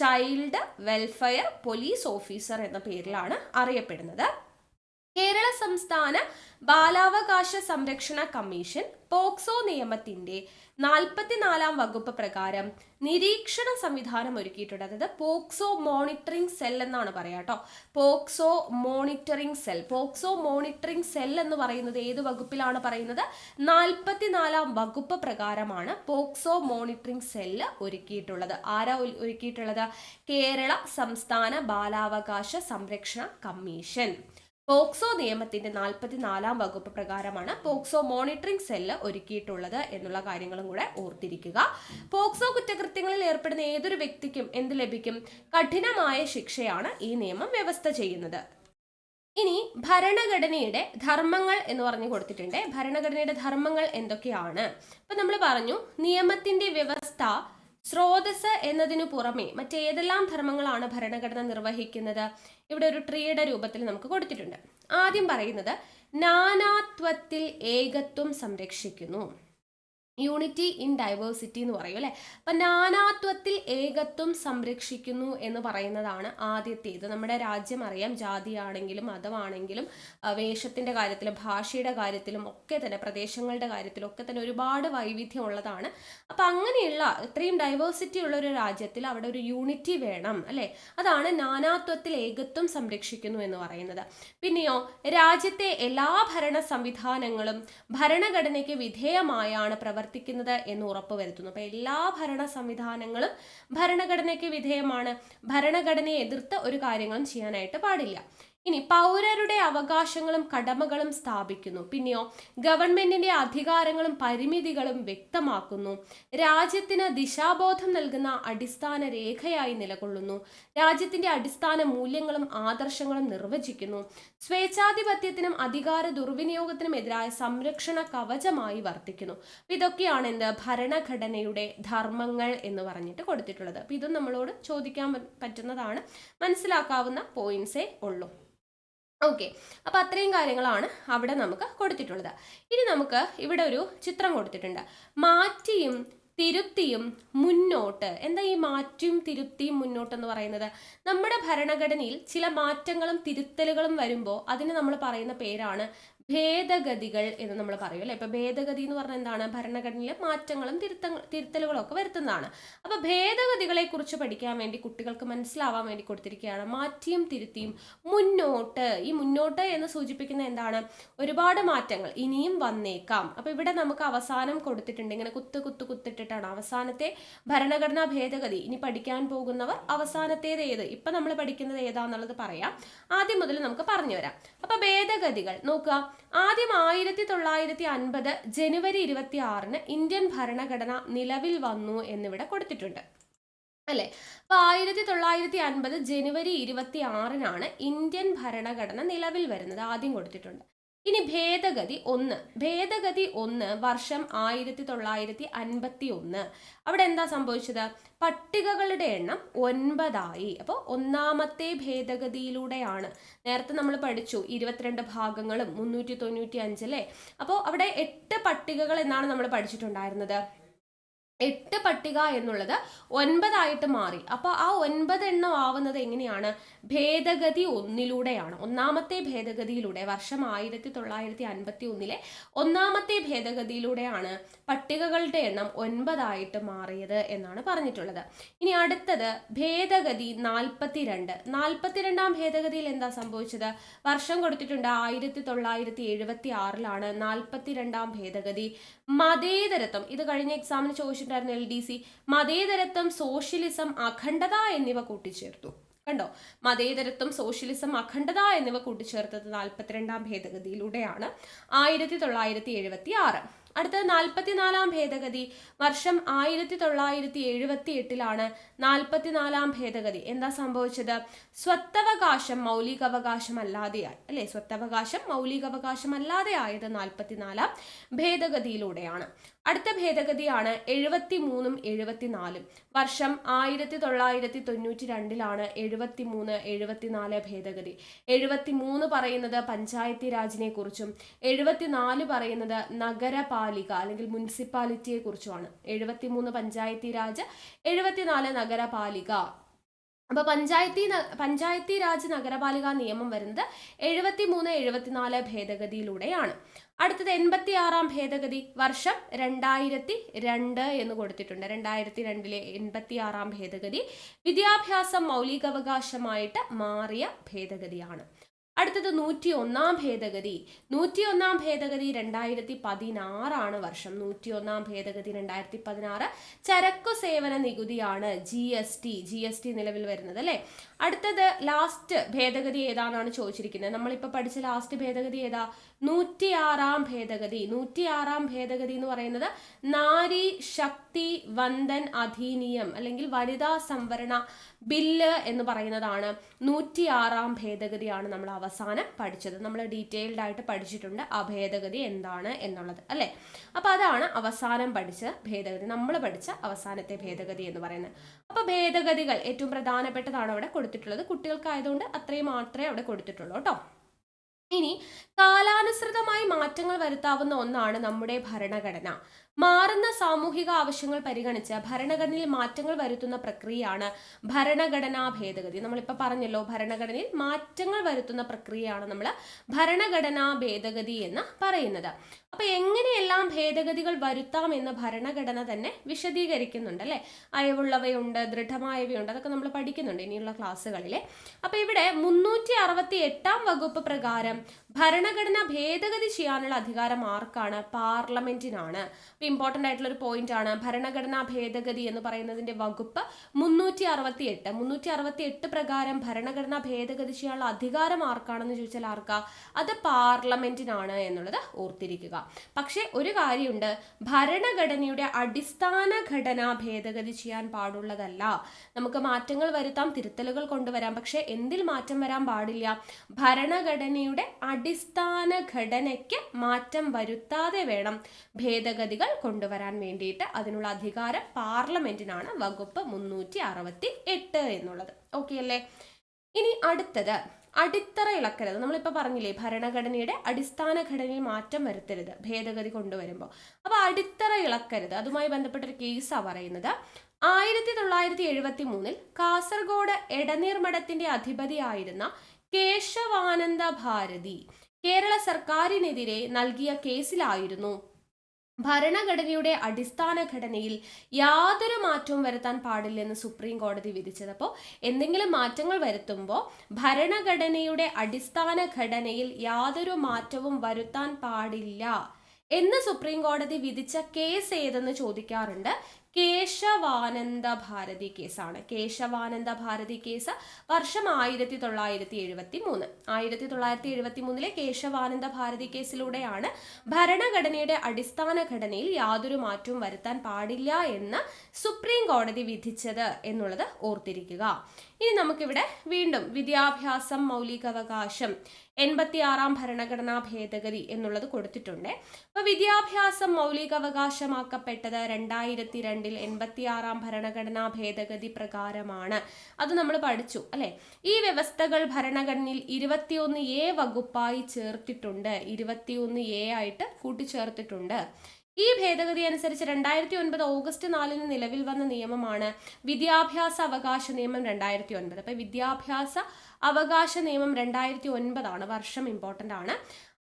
ചൈൽഡ് വെൽഫെയർ പോലീസ് ഓഫീസർ എന്ന പേരിലാണ് അറിയപ്പെടുന്നത്. കേരള സംസ്ഥാന ബാലാവകാശ സംരക്ഷണ കമ്മീഷൻ പോക്സോ നിയമത്തിന്റെ 44-ാം വകുപ്പ് പ്രകാരം നിരീക്ഷണ സംവിധാനം ഒരുക്കിയിട്ടുണ്ട്. അതായത് പോക്സോ മോണിറ്ററിംഗ് സെൽ എന്നാണ് പറയാ കേട്ടോ. POCSO monitoring cell. POCSO monitoring cell എന്ന് പറയുന്നത് ഏത് വകുപ്പിലാണ് പറയുന്നത്? 44-ാം വകുപ്പ് പ്രകാരമാണ് പോക്സോ മോണിറ്ററിംഗ് സെല്ല് ഒരുക്കിയിട്ടുള്ളത്. ആരാ ഒരുക്കിയിട്ടുള്ളത്? കേരള സംസ്ഥാന ബാലാവകാശ സംരക്ഷണ കമ്മീഷൻ. പോക്സോ നിയമത്തിന്റെ 44-ാം വകുപ്പ് പ്രകാരമാണ് പോക്സോ മോണിറ്ററിംഗ് സെല്ല് ഒരുക്കിയിട്ടുള്ളത് എന്നുള്ള കാര്യങ്ങളും കൂടെ ഓർത്തിരിക്കുക. പോക്സോ കുറ്റകൃത്യങ്ങളിൽ ഏർപ്പെടുന്ന ഏതൊരു വ്യക്തിക്കും എന്ത് ലഭിക്കും? കഠിനമായ ശിക്ഷയാണ് ഈ നിയമം വ്യവസ്ഥ ചെയ്യുന്നത്. ഇനി ഭരണഘടനയുടെ ധർമ്മങ്ങൾ എന്ന് പറഞ്ഞു കൊടുത്തിട്ടുണ്ട്. ഭരണഘടനയുടെ ധർമ്മങ്ങൾ എന്തൊക്കെയാണ്? അപ്പൊ നമ്മൾ പറഞ്ഞു, നിയമത്തിന്റെ വ്യവസ്ഥ, സ്രോതസ് എന്നതിനു പുറമെ മറ്റേതെല്ലാം ധർമ്മങ്ങളാണ് ഭരണഘടന നിർവഹിക്കുന്നത്? ഇവിടെ ഒരു ട്രീയുടെ രൂപത്തിൽ നമുക്ക് കൊടുത്തിട്ടുണ്ട്. ആദ്യം പറയുന്നത് നാനാത്വത്തിൽ ഏകത്വം സംരക്ഷിക്കുന്നു. യൂണിറ്റി ഇൻ ഡൈവേഴ്സിറ്റി എന്ന് പറയും അല്ലെ. അപ്പൊ നാനാത്വത്തിൽ ഏകത്വം സംരക്ഷിക്കുന്നു എന്ന് പറയുന്നതാണ് ആദ്യത്തേത്. നമ്മുടെ രാജ്യം അറിയാം, ജാതിയാണെങ്കിലും മതമാണെങ്കിലും വേഷത്തിന്റെ കാര്യത്തിലും ഭാഷയുടെ കാര്യത്തിലും ഒക്കെ തന്നെ, പ്രദേശങ്ങളുടെ കാര്യത്തിലും ഒക്കെ തന്നെ ഒരുപാട് വൈവിധ്യം ഉള്ളതാണ്. അപ്പൊ അങ്ങനെയുള്ള ഇത്രയും ഡൈവേഴ്സിറ്റി ഉള്ള ഒരു രാജ്യത്തിൽ അവിടെ ഒരു യൂണിറ്റി വേണം അല്ലെ. അതാണ് നാനാത്വത്തിൽ ഏകത്വം സംരക്ഷിക്കുന്നു എന്ന് പറയുന്നത്. പിന്നെയോ, രാജ്യത്തെ എല്ലാ ഭരണ സംവിധാനങ്ങളും ഭരണഘടനയ്ക്ക് വിധേയമായാണ് പ്രവർത്തിക്കുന്നത് എന്ന് ഉറപ്പുവരുത്തുന്നു. അപ്പൊ എല്ലാ ഭരണ സംവിധാനങ്ങളും ഭരണഘടനയ്ക്ക് വിധേയമാണ്. ഭരണഘടനയെ എതിർത്ത് ഒരു കാര്യങ്ങളും ചെയ്യാനായിട്ട് പാടില്ല. ഇനി പൗരരുടെ അവകാശങ്ങളും കടമകളും സ്ഥാപിക്കുന്നു. പിന്നെയോ, ഗവൺമെന്റിന്റെ അധികാരങ്ങളും പരിമിതികളും വ്യക്തമാക്കുന്നു. രാജ്യത്തിന് ദിശാബോധം നൽകുന്ന അടിസ്ഥാന രേഖയായി നിലകൊള്ളുന്നു. രാജ്യത്തിന്റെ അടിസ്ഥാന മൂല്യങ്ങളും ആദർശങ്ങളും നിർവചിക്കുന്നു. സ്വേച്ഛാധിപത്യത്തിനും അധികാര ദുർവിനിയോഗത്തിനും എതിരായ സംരക്ഷണ കവചമായി വർത്തിക്കുന്നു. ഇതൊക്കെയാണ് എന്ത്? ഭരണഘടനയുടെ ധർമ്മങ്ങൾ എന്ന് പറഞ്ഞിട്ട് കൊടുത്തിട്ടുള്ളത്. അപ്പൊ ഇതും നമ്മളോട് ചോദിക്കാൻ പറ്റുന്നതാണ്, മനസ്സിലാക്കാവുന്ന പോയിന്റ്സേ ഉള്ളൂ. ഓക്കെ, അപ്പൊ അത്രയും കാര്യങ്ങളാണ് അവിടെ നമുക്ക് കൊടുത്തിട്ടുള്ളത്. ഇനി നമുക്ക് ഇവിടെ ഒരു ചിത്രം കൊടുത്തിട്ടുണ്ട്. മാറ്റിയും തിരുത്തിയും മുന്നോട്ട്. എന്താ ഈ മാറ്റിയും തിരുത്തിയും മുന്നോട്ട് എന്ന് പറയുന്നത്? നമ്മുടെ ഭരണഘടനയിൽ ചില മാറ്റങ്ങളും തിരുത്തലുകളും വരുമ്പോൾ അതിന് നമ്മൾ പറയുന്ന പേരാണ് ഭേദഗതികൾ എന്ന് നമ്മൾ പറയും അല്ലെ. ഇപ്പൊ ഭേദഗതി എന്ന് പറഞ്ഞാൽ എന്താണ്? ഭരണഘടനയിലെ മാറ്റങ്ങളും തിരുത്തലുകളും ഒക്കെ വരുത്തുന്നതാണ്. അപ്പൊ ഭേദഗതികളെ കുറിച്ച് പഠിക്കാൻ വേണ്ടി കുട്ടികൾക്ക് മനസ്സിലാവാൻ വേണ്ടി കൊടുത്തിരിക്കുകയാണ് മാറ്റിയും തിരുത്തിയും മുന്നോട്ട്. ഈ മുന്നോട്ട് എന്ന് സൂചിപ്പിക്കുന്ന എന്താണ്? ഒരുപാട് മാറ്റങ്ങൾ ഇനിയും വന്നേക്കാം. അപ്പൊ ഇവിടെ നമുക്ക് അവസാനം കൊടുത്തിട്ടുണ്ട്, ഇങ്ങനെ കുത്തിട്ടിട്ടാണ് അവസാനത്തെ ഭരണഘടനാ ഭേദഗതി. ഇനി പഠിക്കാൻ പോകുന്നവർ അവസാനത്തേത് ഏത്, ഇപ്പൊ നമ്മൾ പഠിക്കുന്നത് ഏതാന്നുള്ളത് പറയാം. ആദ്യം മുതൽ നമുക്ക് പറഞ്ഞു വരാം. അപ്പൊ ഭേദഗതികൾ നോക്കുക. ആദ്യം 1950 ജനുവരി 26 ഇന്ത്യൻ ഭരണഘടന നിലവിൽ വന്നു എന്നിവിടെ കൊടുത്തിട്ടുണ്ട് അല്ലെ. അപ്പൊ 1950 ജനുവരി 26 ഇന്ത്യൻ ഭരണഘടന നിലവിൽ വരുന്നത് ആദ്യം കൊടുത്തിട്ടുണ്ട്. ഇനി ഭേദഗതി 1 വർഷം 1951. അവിടെ എന്താ സംഭവിച്ചത്? പട്ടികകളുടെ എണ്ണം 9 അപ്പോൾ ഒന്നാമത്തെ ഭേദഗതിയിലൂടെയാണ്. നേരത്തെ നമ്മൾ പഠിച്ചു 22 ഭാഗങ്ങളും 395 അല്ലേ. അപ്പോൾ അവിടെ 8 പട്ടികകൾ എന്നാണ് നമ്മൾ പഠിച്ചിട്ടുണ്ടായിരുന്നത്. 8 പട്ടിക എന്നുള്ളത് 9 ആയിട്ട് മാറി. അപ്പോൾ ആ 9 എണ്ണം ആവുന്നത് എങ്ങനെയാണ്? ഭേദഗതി ഒന്നിലൂടെയാണ്. ഒന്നാമത്തെ ഭേദഗതിയിലൂടെ വർഷം 1951 ഒന്നാമത്തെ ഭേദഗതിയിലൂടെയാണ് പട്ടികകളുടെ എണ്ണം 9 മാറിയത് എന്നാണ് പറഞ്ഞിട്ടുള്ളത്. ഇനി അടുത്തത് ഭേദഗതി 42. 42ാം ഭേദഗതിയിൽ എന്താ സംഭവിച്ചത്? വർഷം കൊടുത്തിട്ടുണ്ട് 1976 42ാം ഭേദഗതി. മതേതരത്വം, ഇത് കഴിഞ്ഞ എക്സാമിന് ചോദിച്ചിട്ടുണ്ടായിരുന്നു LDC. മതേതരത്വം, സോഷ്യലിസം, അഖണ്ഡത എന്നിവ കൂട്ടിച്ചേർത്തു. കണ്ടോ, മതേതരത്വം, സോഷ്യലിസം, അഖണ്ഡത എന്നിവ കൂട്ടിച്ചേർത്തത് 42ാം ഭേദഗതിയിലൂടെയാണ് 1976. അടുത്തത് 44ാം ഭേദഗതി. വർഷം 1978 44ാം ഭേദഗതി. എന്താ സംഭവിച്ചത്? സ്വത്തവകാശം മൗലികാവകാശം അല്ലാതെയായി, അല്ലെ? സ്വത്തവകാശം മൗലികാവകാശം അല്ലാതെ ആയത് 44ാം ഭേദഗതിയിലൂടെയാണ്. അടുത്ത ഭേദഗതിയാണ് 73ഉം 74ഉം. വർഷം 1992 73, 74 ഭേദഗതി. 73 പറയുന്നത് പഞ്ചായത്തി രാജിനെ കുറിച്ചും 74 പറയുന്നത് നഗരപാലിക അല്ലെങ്കിൽ മുനിസിപ്പാലിറ്റിയെ കുറിച്ചുമാണ്. 73 പഞ്ചായത്തി രാജ്, 74 നഗരപാലിക. അപ്പൊ പഞ്ചായത്തി രാജ് നഗരപാലിക നിയമം വരുന്നത് 73, 74 ഭേദഗതിയിലൂടെയാണ്. അടുത്തത് 86ാം ഭേദഗതി. വർഷം 2002 എന്ന് കൊടുത്തിട്ടുണ്ട്. 2002 86ാം ഭേദഗതി വിദ്യാഭ്യാസം മൗലികാവകാശമായിട്ട് മാറിയ ഭേദഗതിയാണ്. അടുത്തത് 101ാം ഭേദഗതി. 101ാം ഭേദഗതി 2016 വർഷം. 101ാം ഭേദഗതി 2016 ചരക്കു സേവന നികുതിയാണ്, GST നിലവിൽ വരുന്നത്, അല്ലെ? അടുത്തത് ലാസ്റ്റ് ഭേദഗതി ഏതാണെന്നാണ് ചോദിച്ചിരിക്കുന്നത്. നമ്മളിപ്പോൾ പഠിച്ച ലാസ്റ്റ് ഭേദഗതി ഏതാ? 106ാം ഭേദഗതി. 106ാം ഭേദഗതി എന്ന് പറയുന്നത് നാരി ശക്തി വന്ദൻ അധിനിയം അല്ലെങ്കിൽ വനിതാ സംവരണ ബില്ല് എന്ന് പറയുന്നതാണ്. 106ാം ഭേദഗതിയാണ് നമ്മൾ അവസാനം പഠിച്ചത്. നമ്മൾ ഡീറ്റെയിൽഡ് ആയിട്ട് പഠിച്ചിട്ടുണ്ട് ആ ഭേദഗതി എന്താണ് എന്നുള്ളത്, അല്ലെ? അപ്പൊ അതാണ് അവസാനം പഠിച്ച ഭേദഗതി, നമ്മൾ പഠിച്ച അവസാനത്തെ ഭേദഗതി എന്ന് പറയുന്നത്. അപ്പൊ ഭേദഗതികൾ ഏറ്റവും പ്രധാനപ്പെട്ടതാണ് അവിടെ കൊടുത്തിട്ടുള്ളത്. കുട്ടികൾക്കായതുകൊണ്ട് അത്രയും മാത്രമേ അവിടെ കൊടുത്തിട്ടുള്ളൂ കേട്ടോ. ഇനി കാലാനുസൃതമായി മാറ്റങ്ങൾ വരുത്താവുന്ന ഒന്നാണ് നമ്മുടെ ഭരണഘടന. മാറുന്ന സാമൂഹിക ആവശ്യങ്ങൾ പരിഗണിച്ച് ഭരണഘടനയിൽ മാറ്റങ്ങൾ വരുത്തുന്ന പ്രക്രിയയാണ് ഭരണഘടനാ ഭേദഗതി. നമ്മളിപ്പോൾ പറഞ്ഞല്ലോ, ഭരണഘടനയിൽ മാറ്റങ്ങൾ വരുത്തുന്ന പ്രക്രിയയാണ് നമ്മൾ ഭരണഘടനാ ഭേദഗതി എന്ന് പറയുന്നത്. അപ്പൊ എങ്ങനെയെല്ലാം ഭേദഗതികൾ വരുത്താം എന്ന് ഭരണഘടന തന്നെ വിശദീകരിക്കുന്നുണ്ട്, അല്ലെ? അയവുള്ളവയുണ്ട്, ദൃഢമായവയുണ്ട്, അതൊക്കെ നമ്മൾ പഠിക്കുന്നുണ്ട് ഇനിയുള്ള ക്ലാസ്സുകളിലെ. അപ്പൊ ഇവിടെ 368ാം വകുപ്പ് പ്രകാരം ഭരണഘടന ഭേദഗതി ചെയ്യാനുള്ള അധികാരം ആർക്കാണ്? പാർലമെന്റിനാണ്. ഇമ്പോർട്ടൻ്റ് ആയിട്ടുള്ള ഒരു പോയിന്റ് ആണ്. ഭരണഘടനാ ഭേദഗതി എന്ന് പറയുന്നതിന്റെ വകുപ്പ് 368 പ്രകാരം ഭരണഘടനാ ഭേദഗതി ചെയ്യാനുള്ള അധികാരം ആർക്കാണെന്ന് ചോദിച്ചാൽ ആർക്കാ? അത് പാർലമെന്റിനാണ് എന്നുള്ളത് ഓർത്തിരിക്കുക. പക്ഷെ ഒരു കാര്യമുണ്ട്, ഭരണഘടനയുടെ അടിസ്ഥാന ഘടന ഭേദഗതി ചെയ്യാൻ പാടുള്ളതല്ല. നമുക്ക് മാറ്റങ്ങൾ വരുത്താം, തിരുത്തലുകൾ കൊണ്ടുവരാം, പക്ഷെ എന്തിൽ മാറ്റം വരാൻ പാടില്ല? ഭരണഘടനയുടെ അടിസ്ഥാന ഘടനയ്ക്ക് മാറ്റം വരുത്താതെ വേണം ഭേദഗതികൾ കൊണ്ടുവരാൻ വേണ്ടിയിട്ട്. അതിനുള്ള അധികാരം പാർലമെന്റിനാണ്. വകുപ്പ് 368 എന്നുള്ളത്. ഓക്കെ അല്ലേ? ഇനി അടുത്തത് അടിത്തറ ഇളക്കരുത്. നമ്മളിപ്പോൾ പറഞ്ഞില്ലേ, ഭരണഘടനയുടെ അടിസ്ഥാന ഘടനയിൽ മാറ്റം വരുത്തരുത് ഭേദഗതി കൊണ്ടുവരുമ്പോൾ. അപ്പൊ അടിത്തറ ഇളക്കരുത്, അതുമായി ബന്ധപ്പെട്ടൊരു കേസാണ് പറയുന്നത്. 1973 കാസർഗോഡ് എടനീർ മഠത്തിന്റെ അധിപതിയായിരുന്ന കേശവാനന്ദ ഭാരതി കേരള സർക്കാരിനെതിരെ നൽകിയ കേസിലായിരുന്നു ഭരണഘടനയുടെ അടിസ്ഥാന ഘടനയിൽ യാതൊരു മാറ്റവും വരുത്താൻ പാടില്ലെന്ന് സുപ്രീം കോടതി വിധിച്ചത്. അപ്പോൾ എന്തെങ്കിലും മാറ്റങ്ങൾ വരുത്തുമ്പോൾ ഭരണഘടനയുടെ അടിസ്ഥാന ഘടനയിൽ യാതൊരു മാറ്റവും വരുത്താൻ പാടില്ല എന്ന് സുപ്രീം കോടതി വിധിച്ച കേസ് ഏതെന്ന് ചോദിക്കാറുണ്ട്. കേശവാനന്ദ ഭാരതി കേസാണ്. കേശവാനന്ദ ഭാരതി കേസ് വർഷം 1973. 1973 കേശവാനന്ദ ഭാരതി കേസിലൂടെയാണ് ഭരണഘടനയുടെ അടിസ്ഥാന ഘടനയിൽ യാതൊരു മാറ്റവും വരുത്താൻ പാടില്ല എന്ന് സുപ്രീം കോടതി വിധിച്ചത് എന്നുള്ളത് ഓർത്തിരിക്കുക. ഇനി നമുക്കിവിടെ വീണ്ടും വിദ്യാഭ്യാസം മൗലികാവകാശം 86ാം ഭരണഘടനാ ഭേദഗതി എന്നുള്ളത് കൊടുത്തിട്ടുണ്ട്. അപ്പൊ വിദ്യാഭ്യാസം മൗലികാവകാശമാക്കപ്പെട്ടത് 2002 86ാം ഭരണഘടനാ ഭേദഗതി പ്രകാരമാണ്. അത് നമ്മൾ പഠിച്ചു, അല്ലെ? ഈ വ്യവസ്ഥകൾ ഭരണഘടനയിൽ 21A വകുപ്പായി ചേർത്തിട്ടുണ്ട്. 21A ആയിട്ട് കൂട്ടിച്ചേർത്തിട്ടുണ്ട്. ഈ ഭേദഗതി അനുസരിച്ച് 2009 ഓഗസ്റ്റ് 4 നിലവിൽ വന്ന നിയമമാണ് വിദ്യാഭ്യാസ അവകാശ നിയമം 2009. അപ്പൊ വിദ്യാഭ്യാസ അവകാശ നിയമം 2009 വർഷം ഇമ്പോർട്ടൻ്റ് ആണ്.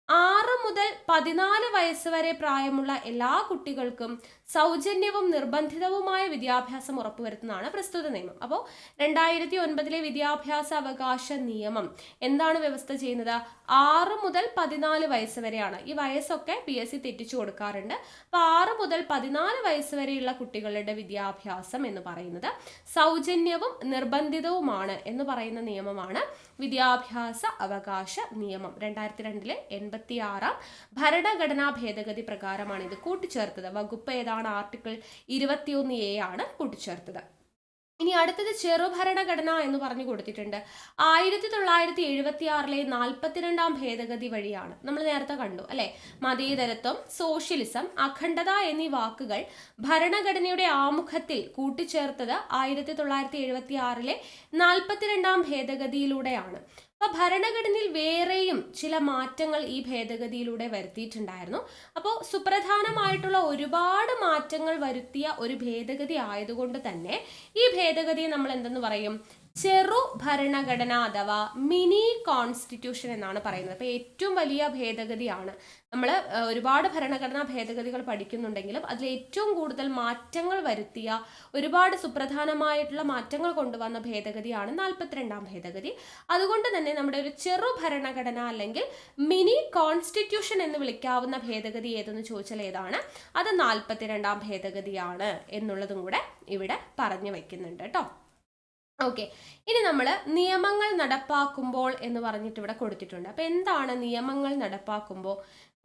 6 മുതൽ 14 വയസ്സ് വരെ പ്രായമുള്ള എല്ലാ കുട്ടികൾക്കും സൗജന്യവും നിർബന്ധിതവുമായ വിദ്യാഭ്യാസം ഉറപ്പുവരുത്തുന്നതാണ് പ്രസ്തുത നിയമം. അപ്പോൾ 2009 വിദ്യാഭ്യാസ അവകാശ നിയമം എന്താണ് വ്യവസ്ഥ ചെയ്യുന്നത്? 6 മുതൽ 14 വയസ്സ് വരെയാണ്. ഈ വയസ്സൊക്കെ PSC തെറ്റിച്ചു കൊടുക്കാറുണ്ട്. അപ്പോൾ 6 മുതൽ 14 വയസ്സ് വരെയുള്ള കുട്ടികളുടെ വിദ്യാഭ്യാസം എന്ന് പറയുന്നത് സൗജന്യവും നിർബന്ധിതവുമാണ് എന്ന് പറയുന്ന നിയമമാണ് വിദ്യാഭ്യാസ അവകാശ നിയമം. 2002 86 ഭരണഘടനാ ഭേദഗതി പ്രകാരമാണ് ഇത് കൂട്ടിച്ചേർത്തത്. വകുപ്പ് ഏതാണ്? ആർട്ടിക്കിൾ 21A ആണ് കൂട്ടിച്ചേർത്തത്. ഇനി അടുത്തത് ചെറുഭരണഘടന എന്ന് പറഞ്ഞു കൊടുത്തിട്ടുണ്ട്. 1976 42 ഭേദഗതി വഴിയാണ്. നമ്മൾ നേരത്തെ കണ്ടു അല്ലെ, മതേതരത്വം, സോഷ്യലിസം, അഖണ്ഡത എന്നീ വാക്കുകൾ ഭരണഘടനയുടെ ആമുഖത്തിൽ കൂട്ടിച്ചേർത്തത് 1976 42 ഭേദഗതിയിലൂടെയാണ്. അപ്പൊ ഭരണഘടനയിൽ വേറെയും ചില മാറ്റങ്ങൾ ഈ ഭേദഗതിയിലൂടെ വരുത്തിയിട്ടുണ്ടായിരുന്നു. അപ്പോൾ സുപ്രധാനമായിട്ടുള്ള ഒരുപാട് മാറ്റങ്ങൾ വരുത്തിയ ഒരു ഭേദഗതി ആയതുകൊണ്ട് തന്നെ ഈ ഭേദഗതിയെ നമ്മൾ എന്തെന്ന് പറയും? ചെറു ഭരണഘടന അഥവാ മിനി കോൺസ്റ്റിറ്റ്യൂഷൻ എന്നാണ് പറയുന്നത്. അപ്പോൾ ഏറ്റവും വലിയ ഭേദഗതിയാണ്. നമ്മൾ ഒരുപാട് ഭരണഘടനാ ഭേദഗതികൾ പഠിക്കുന്നുണ്ടെങ്കിലും അതിൽ ഏറ്റവും കൂടുതൽ മാറ്റങ്ങൾ വരുത്തിയ, ഒരുപാട് സുപ്രധാനമായിട്ടുള്ള മാറ്റങ്ങൾ കൊണ്ടുവന്ന ഭേദഗതിയാണ് 42 ഭേദഗതി. അതുകൊണ്ട് തന്നെ നമ്മുടെ ഒരു ചെറു ഭരണഘടന അല്ലെങ്കിൽ മിനി കോൺസ്റ്റിറ്റ്യൂഷൻ എന്ന് വിളിക്കാവുന്ന ഭേദഗതി ഏതെന്ന് ചോദിച്ചാൽ ഏതാണ്? അത് 42 ഭേദഗതിയാണ് എന്നുള്ളതും കൂടെ ഇവിടെ പറഞ്ഞു വയ്ക്കുന്നുണ്ട് കേട്ടോ. ഓക്കെ, ഇനി നമ്മൾ നിയമങ്ങൾ നടപ്പാക്കുമ്പോൾ എന്ന് പറഞ്ഞിട്ട് ഇവിടെ കൊടുത്തിട്ടുണ്ട്. അപ്പൊ എന്താണ് നിയമങ്ങൾ നടപ്പാക്കുമ്പോൾ?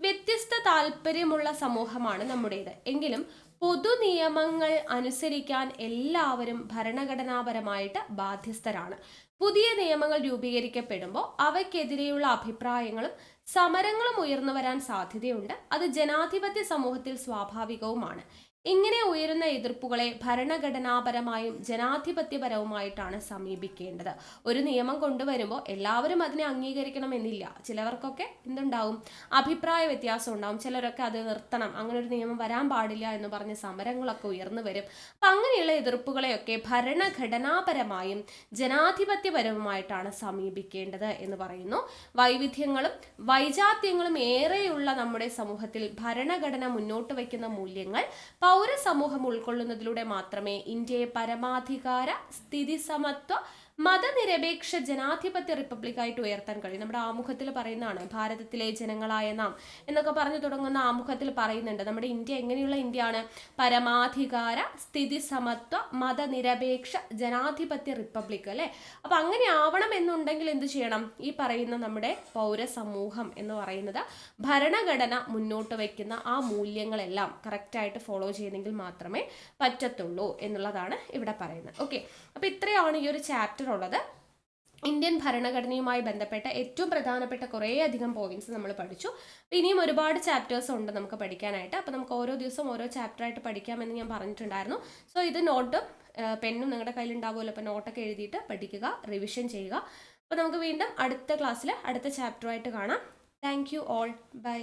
വ്യത്യസ്ത താല്പര്യമുള്ള സമൂഹമാണ് നമ്മുടേത്. എങ്കിലും പൊതു നിയമങ്ങൾ അനുസരിക്കാൻ എല്ലാവരും ഭരണഘടനാപരമായിട്ട് ബാധ്യസ്ഥരാണ്. പുതിയ നിയമങ്ങൾ രൂപീകരിക്കപ്പെടുമ്പോൾ അവയ്ക്കെതിരെയുള്ള അഭിപ്രായങ്ങളും സമരങ്ങളും ഉയർന്നു വരാൻ സാധ്യതയുണ്ട്. അത് ജനാധിപത്യ സമൂഹത്തിൽ സ്വാഭാവികവുമാണ്. ഇങ്ങനെ ഉയരുന്ന എതിർപ്പുകളെ ഭരണഘടനാപരമായും ജനാധിപത്യപരവുമായിട്ടാണ് സമീപിക്കേണ്ടത്. ഒരു നിയമം കൊണ്ടുവരുമ്പോൾ എല്ലാവരും അതിനെ അംഗീകരിക്കണമെന്നില്ല. ചിലവർക്കൊക്കെ എന്തുണ്ടാവും? അഭിപ്രായ വ്യത്യാസം ഉണ്ടാവും. ചിലരൊക്കെ അത് നിർത്തണം, അങ്ങനെ ഒരു നിയമം വരാൻ പാടില്ല എന്ന് പറഞ്ഞ് സമരങ്ങളൊക്കെ ഉയർന്നു വരും. അപ്പം അങ്ങനെയുള്ള എതിർപ്പുകളെയൊക്കെ ഭരണഘടനാപരമായും ജനാധിപത്യപരവുമായിട്ടാണ് സമീപിക്കേണ്ടത് എന്ന് പറയുന്നു. വൈവിധ്യങ്ങളും വൈജാത്യങ്ങളും ഏറെയുള്ള നമ്മുടെ സമൂഹത്തിൽ ഭരണഘടന മുന്നോട്ട് വയ്ക്കുന്ന മൂല്യങ്ങൾ പൗരസമൂഹം ഉൾക്കൊള്ളുന്നതിലൂടെ മാത്രമേ ഇന്ത്യയെ പരമാധികാര, സ്ഥിതി സമത്വ, മതനിരപേക്ഷ ജനാധിപത്യ റിപ്പബ്ലിക്കായിട്ട് ഉയർത്താൻ കഴിയും. നമ്മുടെ ആമുഖത്തിൽ പറയുന്നതാണ്, ഭാരതത്തിലെ ജനങ്ങളായ നാം എന്നൊക്കെ പറഞ്ഞു തുടങ്ങുന്ന ആമുഖത്തിൽ പറയുന്നുണ്ട് നമ്മുടെ ഇന്ത്യ എങ്ങനെയുള്ള ഇന്ത്യയാണ്? പരമാധികാര, സ്ഥിതി സമത്വ, മതനിരപേക്ഷ ജനാധിപത്യ റിപ്പബ്ലിക് അല്ലെ. അപ്പൊ അങ്ങനെ ആവണം എന്നുണ്ടെങ്കിൽ എന്ത് ചെയ്യണം? ഈ പറയുന്ന നമ്മുടെ പൗരസമൂഹം എന്ന് പറയുന്നത് ഭരണഘടന മുന്നോട്ട് വയ്ക്കുന്ന ആ മൂല്യങ്ങളെല്ലാം കറക്റ്റായിട്ട് ഫോളോ ചെയ്തെങ്കിൽ മാത്രമേ പറ്റത്തുള്ളൂ എന്നുള്ളതാണ് ഇവിടെ പറയുന്നത്. ഓക്കെ, അപ്പൊ ഇത്രയാണ് ഈ ഒരു ചാപ്റ്റർ ഉള്ളത്. ഇന്ത്യൻ ഭരണഘടനയുമായി ബന്ധപ്പെട്ട ഏറ്റവും പ്രധാനപ്പെട്ട കുറേ അധികം പോയിന്റ്സ് നമ്മൾ പഠിച്ചു. ഇനിയും ഒരുപാട് ചാപ്റ്റേഴ്സ് ഉണ്ട് നമുക്ക് പഠിക്കാനായിട്ട്. അപ്പോൾ നമുക്ക് ഓരോ ദിവസം ഓരോ ചാപ്റ്ററായിട്ട് പഠിക്കാമെന്ന് ഞാൻ പറഞ്ഞിട്ടുണ്ടായിരുന്നു. സോ ഇത് നോട്ടും പെന്നും നിങ്ങളുടെ കയ്യിലുണ്ടാവുമല്ലോ. അപ്പോൾ നോട്ടൊക്കെ എഴുതിയിട്ട് പഠിക്കുക, റിവിഷൻ ചെയ്യുക. അപ്പോൾ നമുക്ക് വീണ്ടും അടുത്ത ക്ലാസ്സിൽ അടുത്ത ചാപ്റ്ററുമായിട്ട് കാണാം. Thank you all. ബൈ.